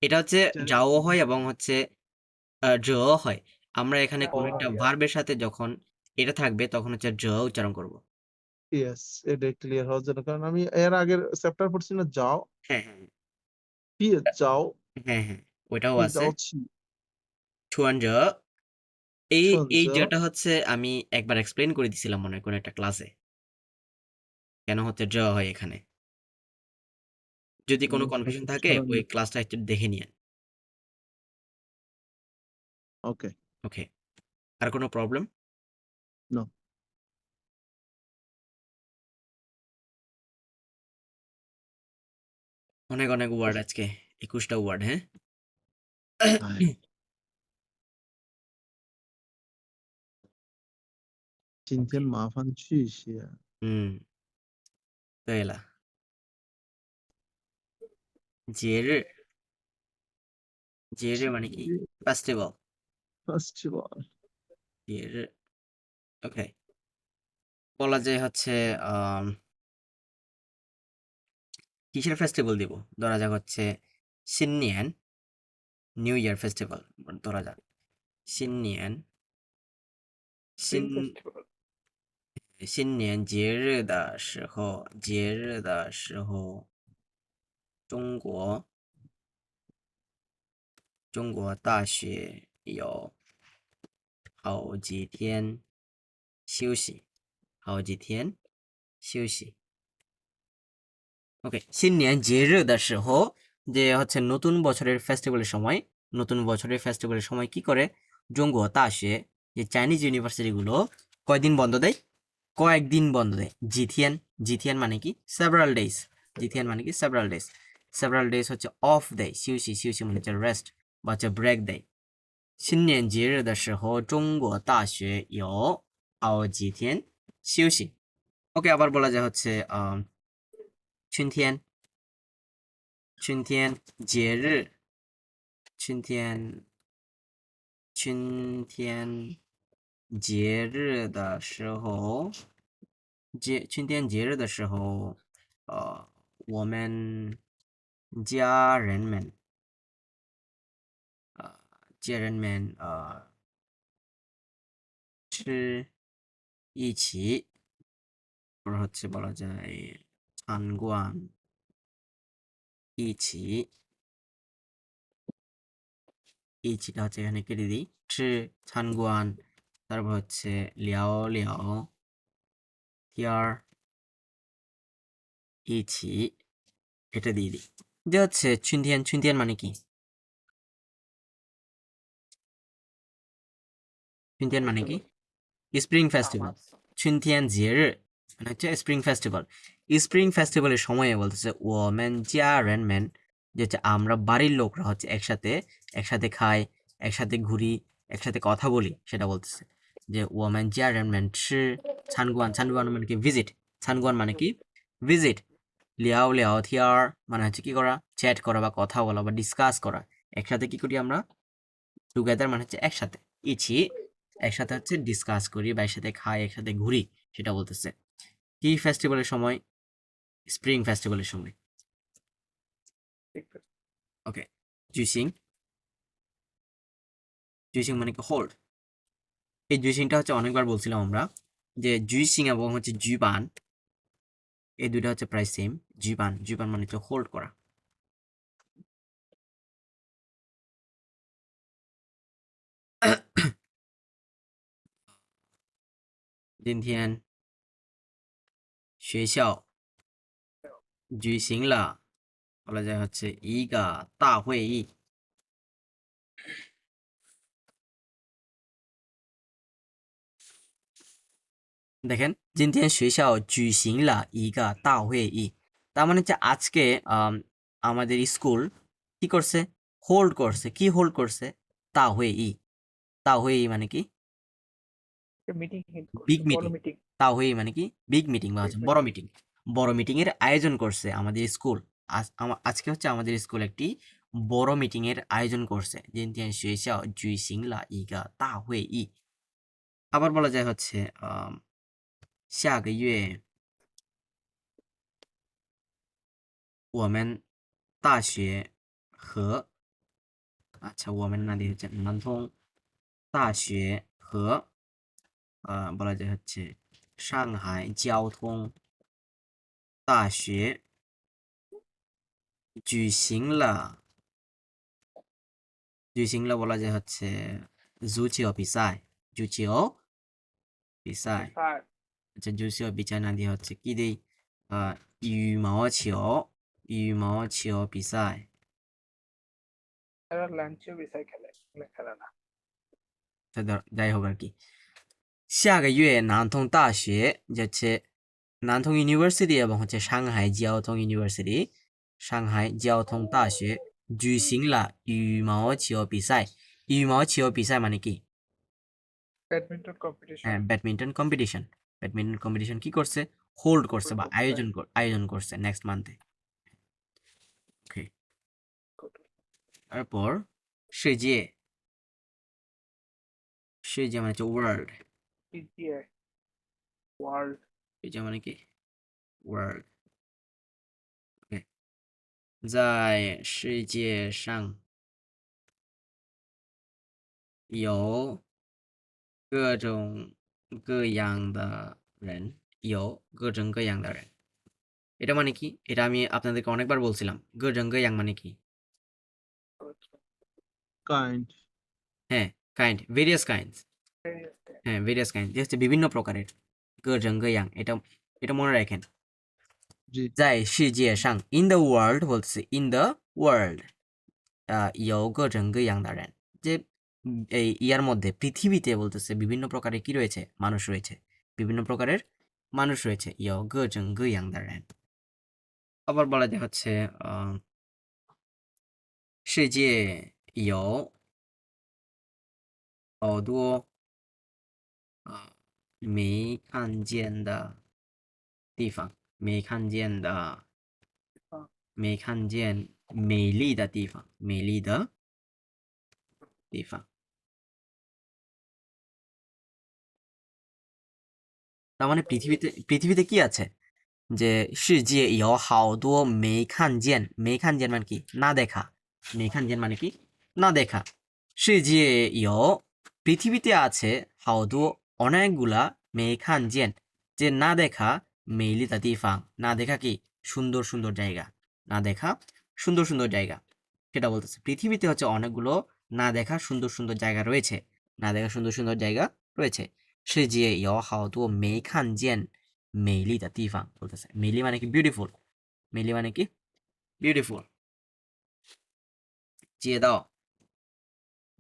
এটা হচ্ছে যাও হয় এবং হচ্ছে জ হয় আমরা এখানে কোনো একটা ভার্বের সাথে যখন এটা থাকবে তখন হচ্ছে জ উচ্চারণ করব ইয়েস, এটা ক্লিয়ার হওয়ার জন্য, কারণ আমি এর আগের চ্যাপ্টার পড়ছি না, যাও হ্যাঁ হ্যাঁ কি যাও, হ্যাঁ হ্যাঁ ওইটাও কি আছে যাও ছি, ছুয়ানজে এই এই ছুয়ানজে। জটা হচ্ছে আমি একবার এক্সপ্লেইন করে দিছিলাম মনে হয় কোনো একটা ক্লাসে কেন হচ্ছে জ হয় এখানে যদি কোনো কনফিউশন থাকে ওই ক্লাসটা একটু দেখে নিন ওকে, ওকে আর কোনো প্রবলেম নো। অনেক অনেক ওয়ার্ড আজকে 21টা ওয়ার্ড হ্যাঁ 今天麻烦去些。对了节日মানে কি ফেস্টিভ্যাল ফেস্টিভ্যাল, 节日 ওকে বলা যায় হচ্ছে কিসের ফেস্টিভ্যাল দিব ধরা যাক হচ্ছে সিননিয়ান নিউ ইয়ার ফেস্টিভ্যাল ধরা যাক সিননিয়ান সিন 新年节日的时候，中国大学有好几天休息，ওকে新年节日的时候যে হচ্ছে নতুন বছরের ফেস্টিভ্যালের সময় কি করে জঙ্গুয়া তাশে যে চাইনিজ ইউনিভার্সিটিগুলো কয়দিন বন্ধ দেয় কয়েকদিন বন্ধ দেয় জিথিয়ান মানে কি সেভারাল ডেজ হচ্ছে অফ দেয় সিউসি মানে হচ্ছে রেস্ট বা হচ্ছে ব্রেক দেয় 新年节日的时候，中国大学有好几天休息。OK，আবার বলা যায় হচ্ছে春天节日，春天节日的时候，春天节日的时候，我们家人们吃一起，或者হচ্ছে বলা যায়参观一起টা হচ্ছে এখানে কেটে দিই吃参观তারপর হচ্ছে聊聊天儿一起এটা দিয়ে দিই যে হচ্ছে春天মানে কি春天মানে কি স্প্রিং ফেস্টিভ্যাল 春天节日মানে হচ্ছে স্প্রিং ফেস্টিভ্যালের সময়ে বলতেছে ওমেন জিয়ারেনমেন যে হচ্ছে আমরা বাড়ির লোকরা হচ্ছে একসাথে খাই একসাথে ঘুরি একসাথে কথা বলি সেটা বলতেছে যে ওমেন জিয়ারেনমেন ছানগুয়ান মানে কি ভিজিট ছানগুয়ান মানে কি ভিজিট লিয়াও থিয়ার মানে হচ্ছে কি করা চ্যাট করা বা কথা বলা বা ডিসকাস করা একসাথে কি করি আমরা টুগেদার মানে হচ্ছে একসাথে একসাথে হচ্ছে ডিসকাস করি বা একসাথে খাই একসাথে ঘুরি সেটা বলতেছে কি ফেস্টিভ্যালের সময় স্প্রিং ফেস্টিভ্যালের সময় ওকে জুইসিং মানে কি হোল্ড এই জুইসিংটা হচ্ছে অনেকবার বলছিলাম আমরা যে জুইসিং এবং হচ্ছে জুইবান এই দুইটা হচ্ছে প্রায় সেম জুইবান মানে হচ্ছে হোল্ড করা今天学校举行了বলা যায় হচ্ছে一个大会议দেখেন今天学校举行了一个大会议তার মানে হচ্ছে আজকে আমাদের স্কুল কি করছে হোল্ড করছে তা হয়ে মানে কি মিটিং বিগ বড় মিটিং মিটিং তা হয়ে মানে কি বিগ মিটিং বা হচ্ছে বড় মিটিং এর আয়োজন করছে আমাদের স্কুল আজকে হচ্ছে আমাদের স্কুল একটি বড় মিটিং এর আয়োজন করছে 今天学校举行了一个大会议 আবার বলা যায় হচ্ছে下个月我们大学和আচ্ছা我们那里হচ্ছে南通大学和বলা যায় হচ্ছে上海交通大学举行了বলা যায় হচ্ছে足球比赛আচ্ছা足球比赛那里হচ্ছে কি দেই羽毛球比赛 এরা লাঞ্চও বিষয় খেলে না যাই হোক আর কি 下个月南通大学যে হচ্ছে南通ইউনিভার্সিটি এবং হচ্ছে সাংহাই জিয়াওথং ইউনিভার্সিটি সাংহাই জিয়াওথং 大学举行了羽毛球比赛মানে কি ব্যাডমিন্টন কম্পিটিশন ব্যাডমিন্টন কম্পিটিশন কি করছে হোল্ড করছে বা আয়োজন করছে নেক্সট মান্থে ওকে তারপর সেজে মানে হচ্ছে ওয়ার্ল্ড সেজে মানে কি ওয়ার্ল্ড ওকে 在世界上有各种各样的人有各种各样的人এটা মানে কি এটা আমি আপনাদেরকে অনেকবার বলছিলাম 各种各样মানে কি kind হ্যাঁ কাইন্ড ভেরিয়াস কাইন্ডস হ্যাঁ ভেরিয়াস কাইন্ড যে হচ্ছে বিভিন্ন প্রকারের 各种各样এটা এটা মনে রাখেন জি 在世界上 in the world বলতেছে in the world 有各种各样的人যে এই ইয়ার মধ্যে পৃথিবীতে বলতেছে বিভিন্ন প্রকারের কি রয়েছে মানুষ রয়েছে বিভিন্ন প্রকারের মানুষ রয়েছে 有各种各样的人 আবার বলা যায় হচ্ছে世界有好多没看见的地方没看见的没看见美丽的地方美丽的地方 তার মানে পৃথিবীতে কি আছে যে 世界有好多没看见没看见মানে কি না দেখা没看见মানে কি না দেখা 世界有পৃথিবীতে আছে 好多অনেকগুলা没看见যে না দেখা 美丽的地方না দেখা কি সুন্দর সুন্দর জায়গা না দেখা সুন্দর সুন্দর জায়গা সেটা বলতেছে পৃথিবীতে হচ্ছে অনেকগুলো না দেখা সুন্দর সুন্দর জায়গা রয়েছে না দেখা সুন্দর সুন্দর জায়গা রয়েছে 世界有好多没看见美丽的地方বলতেছে 美丽মানে কি বিউটিফুল 美丽মানে কি বিউটিফুল 街道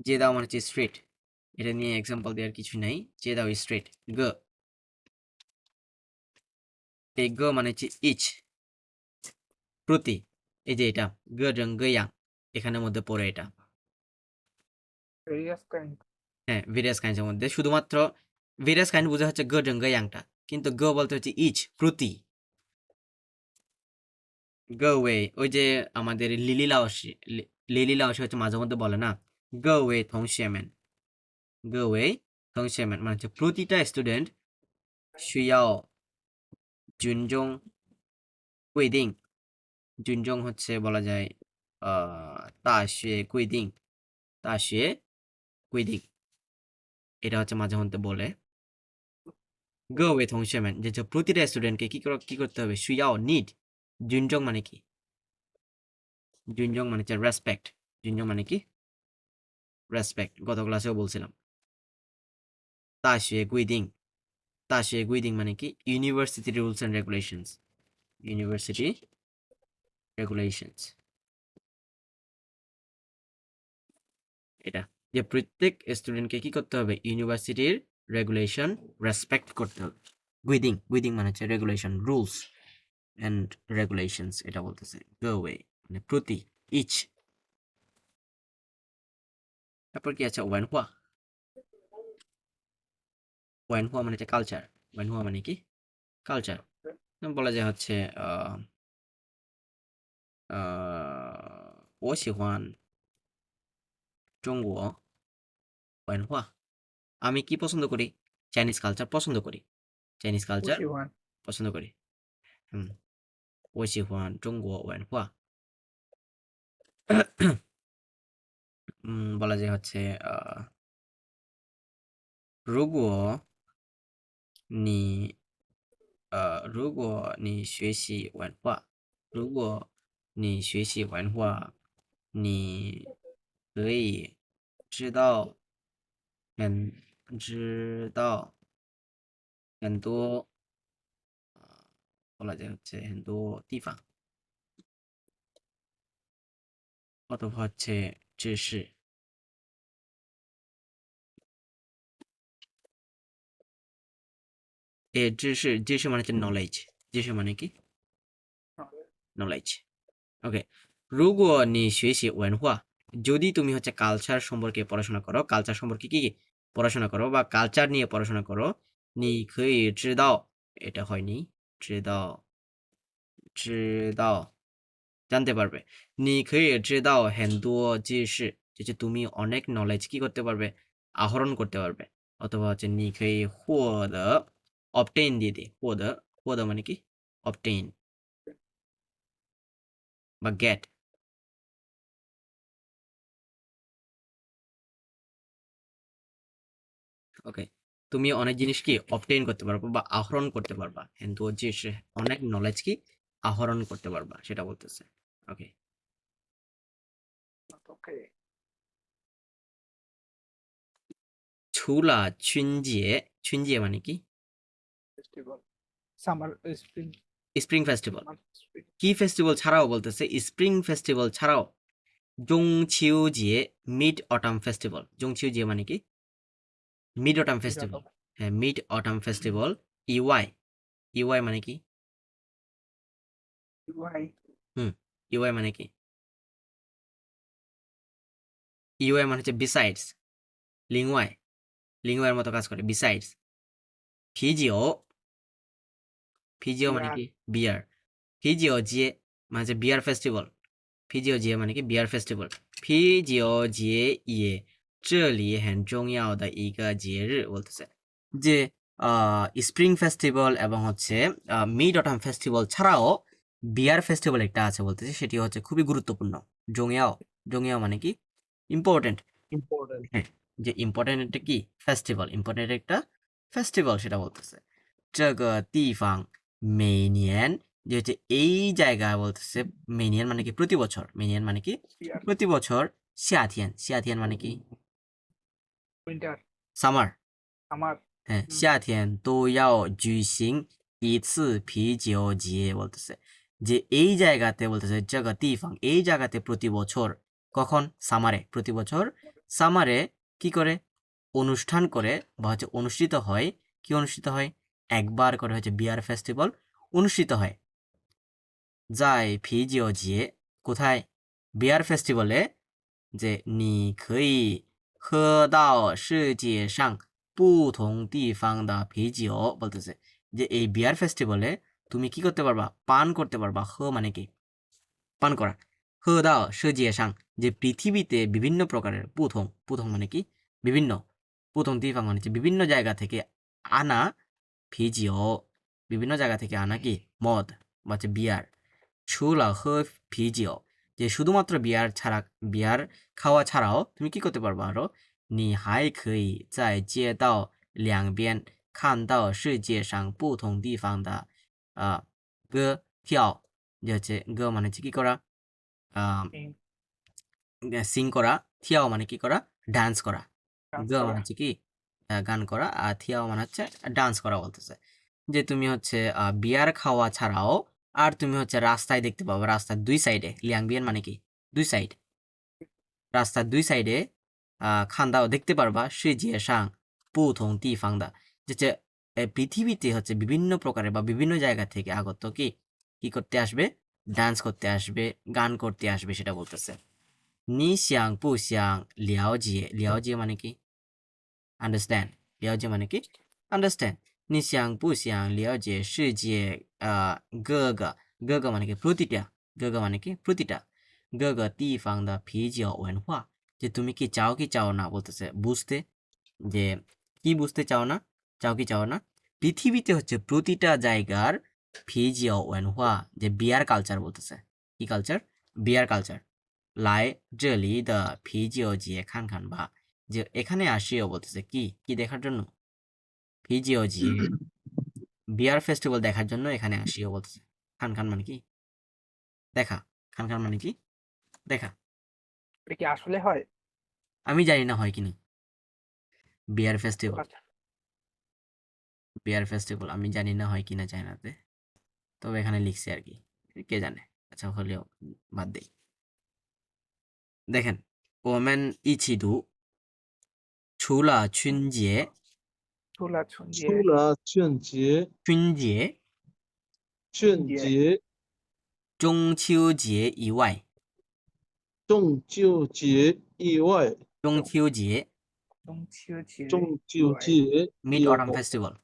街道মানে হচ্ছে স্ট্রিট এটা নিয়ে এক্সাম্পল দেওয়ার কিছু নাই 街道 স্ট্রিট গ এই গ মানে হচ্ছে ইচ প্রতি এই যে এটা গ রং গ ইয়াং এখানের মধ্যে পড়ে এটা ভেরিয়াস কাইন্ড হ্যাঁ ভেরিয়াস কাইন্ডসের মধ্যে শুধুমাত্র ভেরিয়াস কাইন্ড বোঝা হচ্ছে গ রং গ ইয়াংটা কিন্তু গ বলতে হচ্ছে ইচ প্রতি গ ওয়ে ওই যে আমাদের লিলি লাওসি হচ্ছে মাঝে মধ্যে বলে না গ ওয়ে থংশেমেন গ ওয়ে থংশেমেন মানে হচ্ছে প্রতিটা স্টুডেন্ট 需要尊重规定 尊重হচ্ছে বলা যায়大学规定大学规定 এটা হচ্ছে মাঝে মধ্যে বলে গ ওয়ে থংশেমেন যে প্রতিটা স্টুডেন্টকে কি করতে হবে 需要 নিড 尊重মানে কি 尊重মানে হচ্ছে রেসপেক্ট 尊重মানে কি রেসপেক্ট গত ক্লাসেও বলছিলাম 大学规定 大学规定মানে কি university rules and regulations university regulations এটা যে প্রত্যেক স্টুডেন্টকে কি করতে হবে ইউনিভার্সিটির রেগুলেশন রেসপেক্ট করতে হবে গুইদিং মানে হচ্ছে রেগুলেশন রুলস এন্ড রেগুলেশনস এটা বলতেছে গো ওয়ে মানে প্রতি ইচ তারপর কি আছে ওয়ানহুয়া ওয়ানহুয়া মানে হচ্ছে কালচার ওয়ানহুয়া মানে কি কালচার বলা যায় হচ্ছে我喜欢中国文化আমি কি পছন্দ করি চাইনিজ কালচার পছন্দ করি চাইনিজ কালচার 不喜欢 পছন্দ করি হুম 我喜欢中国文化বলা যায় হচ্ছে如果你如果你学习文化如果你学习文化你可以知道知道很多বলা যায় হচ্ছে很多地方অথবা হচ্ছে知识知识মানে হচ্ছে নলেজ 知识মানে কি নলেজ ওকে 如果你学习文化যদি তুমি হচ্ছে কালচার সম্পর্কে পড়াশোনা করো কালচার সম্পর্কে কি পড়াশোনা করো বা কালচার নিয়ে পড়াশোনা করো 你可以知道এটা হয়নি知道জানতে পারবে 你可以知道很多知识যে তুমি অনেক নলেজ কি করতে পারবে আহরণ করতে পারবে অথবা হচ্ছে 你可以获得 obtain দিয়ে দিই获得মানে কি obtain বা get ওকে তুমি অনেক জিনিস কি অবটেইন করতে পারবা বা আহরণ করতে পারবা, কিন্তু যে অনেক নলেজ কি আহরণ করতে পারবা সেটা বলতেছে। ওকে, ওকে। 除了春节，春节মানে কি? Festival, summer, spring, spring festival. Summer, spring, কি ফেস্টিভ্যাল ছাড়াও বলতেছে, স্প্রিং ফেস্টিভ্যাল ছাড়াও 中秋节 মিড অটাম ফেস্টিভ্যাল। 中秋节মানে কি? Mid autumn festival. হ্যাঁ, মিড অটাম ফেস্টিভ্যাল ইওয়াই। ইওয়াই মানে কি? ইউআই, ইওয়াই মানে কি? ইওয়াই মানে হচ্ছে বিসাইডস। লিংওয়াই, লিংওয়াইয়ের মতো কাজ করে বিসাইডস। ফিজিও, ফিজিও মানে কি? বিয়ার। ফিজিও জিয়ে মানে হচ্ছে বিয়ার ফেস্টিভ্যাল। ফিজিও জিয়ে মানে কি? বিয়ার ফেস্টিভ্যাল। ফিজিও জিয়ে ইয়ে 这里很重要的一个节日 বলতেছে যে স্প্রিং ফেস্টিভ্যাল এবং হচ্ছে মিড অটাম ফেস্টিভ্যাল ছাড়াও বিয়ার ফেস্টিভ্যাল একটা আছে বলতেছে, সেটি হচ্ছে খুবই গুরুত্বপূর্ণ। জংয়াও, জংয়াও মানে কি? ইম্পর্টেন্ট। ইম্পর্টেন্ট। হ্যাঁ, যে ইম্পর্টেন্ট একটা কি? ফেস্টিভ্যাল, ইম্পর্টেন্ট একটা ফেস্টিভ্যাল সেটা বলতেছে। 这个地方每年 যে হচ্ছে এই জায়গায় বলতেছে, মেনিয়ান মানে কি? প্রতি বছর। মেনিয়ান মানে কি? প্রতি বছর। 夏天，夏天মানে কি? Winter, summer. সামার, হ্যাঁ, 夏天都要举行一次啤酒节 বলতেছে যে এই জায়গাতে বলতেছে 这个地方 এই জায়গাতে প্রতি বছর, কখন? সামারে, প্রতি বছর সামারে কি করে? অনুষ্ঠান করে বা হচ্ছে অনুষ্ঠিত হয়। কি অনুষ্ঠিত হয়? একবার করে হচ্ছে বিয়ার ফেস্টিভ্যাল অনুষ্ঠিত হয়। যায় ফিজিও জিয়ে, কোথায়? বিয়ার ফেস্টিভ্যালে, যে 你可以喝到世界上不同地方的啤酒 বলতেছে যে এই বিয়ার ফেস্টিভ্যালে তুমি কি করতে পারবা? পান করতে পারবা। হ মানে কি? পান করা। 喝到世界上 যে পৃথিবীতে বিভিন্ন প্রকারের, পুথং, পুথং মানে কি? বিভিন্ন, পুথং দিফাং মানে হচ্ছে বিভিন্ন জায়গা থেকে আনা, ফিজিও বিভিন্ন জায়গা থেকে আনা কি? মদ বা হচ্ছে বিয়ার। 除了喝啤酒 যে শুধুমাত্র বিয়ার ছাড়া, বিয়ার খাওয়া ছাড়াও তুমি কি করতে পারবা আরো? 你还可以在街道两边看到世界上不同地方的歌跳，যে হচ্ছে গ মানে হচ্ছে কি করা? সিং করা। থিয়াও মানে কি করা? ডান্স করা। গ মানে হচ্ছে কি? গান করা। আর থিয়াও মানে হচ্ছে ডান্স করা বলতেছে যে তুমি হচ্ছে বিয়ার খাওয়া ছাড়াও আর তুমি হচ্ছে রাস্তায় দেখতে পাবো, রাস্তার দুই সাইডে, লিয়াংবিয়ান মানে কি? দুই সাইড, রাস্তার দুই সাইডে খান্দাও দেখতে পারবা। সে জিয়ে সাং পুথং তি ফাংদা, যে পৃথিবীতে হচ্ছে বিভিন্ন প্রকারের বা বিভিন্ন জায়গা থেকে আগত কি কি করতে আসবে? ডান্স করতে আসবে, গান করতে আসবে, সেটা বলতেছে। নি শিয়াং পু শিয়াং লিয়াও জিয়ে, লিয়াও জিয়ে মানে কি? আন্ডারস্ট্যান্ড। লিয়াও জিয়ে মানে কি? আন্ডারস্ট্যান্ড। 你想不想了解世界各个各个মানে কি? প্রতিটা।各个মানে কি? প্রতিটা।各个地方的啤酒文化 যে তুমি কি চাও কি চাও না বলতেছে বুঝতে, যে কি বুঝতে চাও না? চাও কি চাও না? পৃথিবীতে হচ্ছে প্রতিটা জায়গার ফিজিও ওয়েনহুয়া যে বিয়ার কালচার বলতেছে। কি কালচার? Beer culture. লাই জেলি দ্য ফিজিও জিয়ে খান খান বা, যে এখানে আসিও বলতেছে কি কি দেখার জন্য? ফিজিও জি বিয়ার ফেস্টিভ্যাল দেখার জন্য এখানে আসিও বলতেছে। খান খান মানে কি? দেখা। খান খান মানে কি? দেখা। এটা কি আসলে হয়? আমি জানি না হয় কিনা। বিয়ার ফেস্টিভ্যাল, আচ্ছা, বিয়ার ফেস্টিভ্যাল আমি জানি না হয় কিনা চায়নাতে, তবে এখানে লিখছে আর কি, কে জানে। আচ্ছা, হলেও বাদ দেই। দেখেন, 我们一起读除了春节， চুলা ছুন 除 দিয়ে, 了春节、春节、春节节、中秋节以外，中秋节以外，中秋节 中秋节中秋节 Mid 以 Autumn 后， Festival，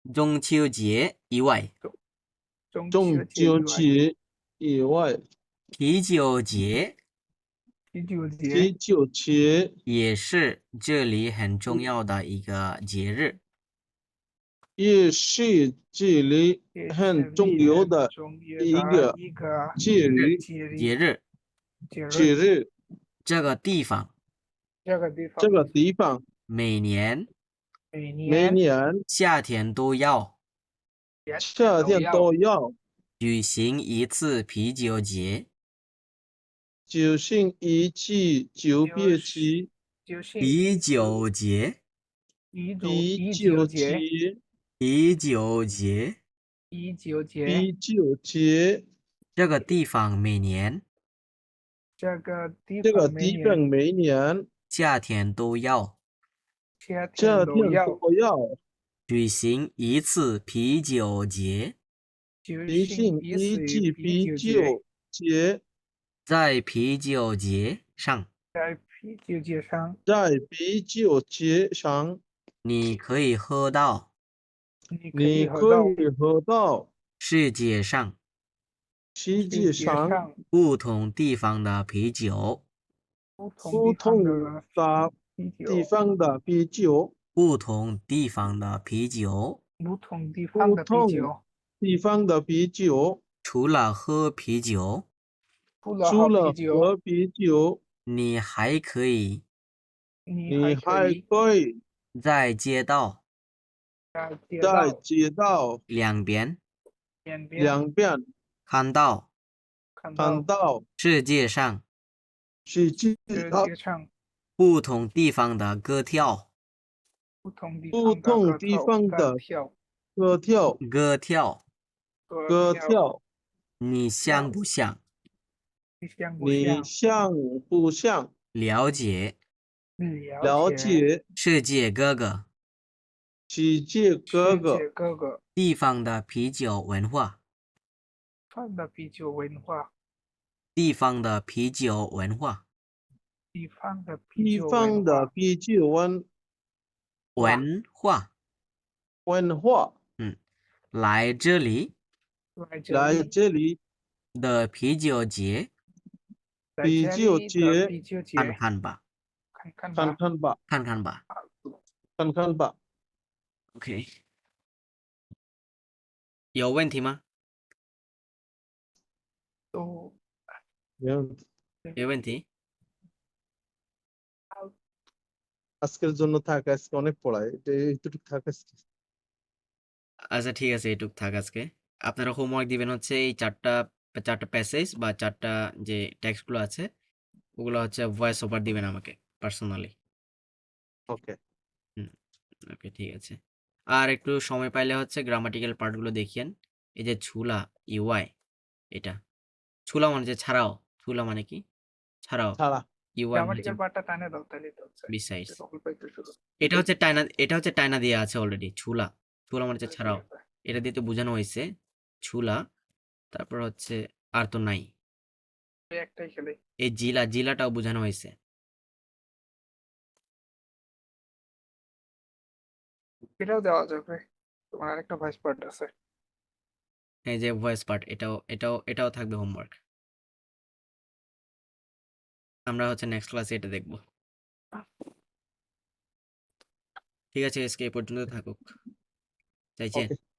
中秋节以外，中中秋秋节节以外，啤酒节啤酒节啤酒节也是这里很重要的一个节日。也是这里也是很重要的中一的个一个节日。节日，节日，这个地方这个地方这个地方每年每年每年夏天都要夏天都要举行一次啤酒节。举行一次久别节，就是啤酒节，啤啤酒酒节，节，啤酒节。啤酒节，啤酒节。这个地方每年这个地这个方每地方年每年夏天都要夏夏天天都要都要举行一次啤酒节。举举行行一次一次啤啤酒节，酒节，在啤酒节上，在啤酒节上，在啤酒节上，你可以喝到你可你以喝到可以喝到世界上世界世界上上不同地方的啤酒，不同不地方同的的啤地酒，方的啤酒，不同地方的啤酒。不同地方的啤不同酒，地方的啤酒，除了喝啤酒，除了喝除了啤酒，喝啤酒，你还可以你还你还可以可以在街道在街在道街道两边两边两边看到看看到到世界上世界世上界上不同地方的歌跳。不同地不方的同地方的歌跳歌跳，歌跳，你想不想你想不你想像不像了解了解世界各个世界各世界个各个地方的啤酒文化？方的啤酒文化？地方的啤酒文化，地方的啤地酒方的啤酒文文化。文化，来这里来这里的啤酒节啤酒节啤酒节看看吧，看看看吧，看看吧。看看吧。 OK，有问题吗？都没问题।没问题。আজকের জন্য থাক, আজকে অনেক পড়ায়, এইটুকু থাক আজকে। আচ্ছা ঠিক আছে, এটুক থাক আজকে। আপনারা হোমওয়ার্ক দিবেন হচ্ছে এই চারটা প্যাসেজ বা চারটা যে টেক্সটগুলো আছে ওগুলো হচ্ছে ভয়েস ওভার দিবেন আমাকে পার্সোনালি। ওকে, ওকে ঠিক আছে। আর একটু সময় পাইলে হচ্ছে গ্রামাটিক্যাল পার্টগুলো দেখিয়েন। এই যে ঝুলা ইউআই, এটা ছুলা মানে যে ছাড়াও, ছুলা মানে কি ছাড়াও, ছাড়া ইউআই মানে যে গ্রামাটিক্যাল পার্টটা টানে দাও তাহলে তো হচ্ছে বিসাইডস। অল্প একটু শুরু এটা হচ্ছে টাইনা দেওয়া আছে অলরেডি। ছুলা মানে যে ছাড়াও, এটা দিয়ে তো বোঝানো হয়েছে ছুলা। তারপর হচ্ছে আর তো নাই। একটাই খেলে এই জিলাটাও বোঝানো হয়েছে। এটাও দেওয়া যাবে, তোমার আরেকটা ভয়েস পার্ট আছে। এই যে ভয়েস পার্ট, এটাও থাকবে হোমওয়ার্ক। আমরা হচ্ছে নেক্সট ক্লাসে এটা দেখব। ঠিক আছে, আজকে এই পর্যন্ত থাকুক। চাইছেন? ওকে।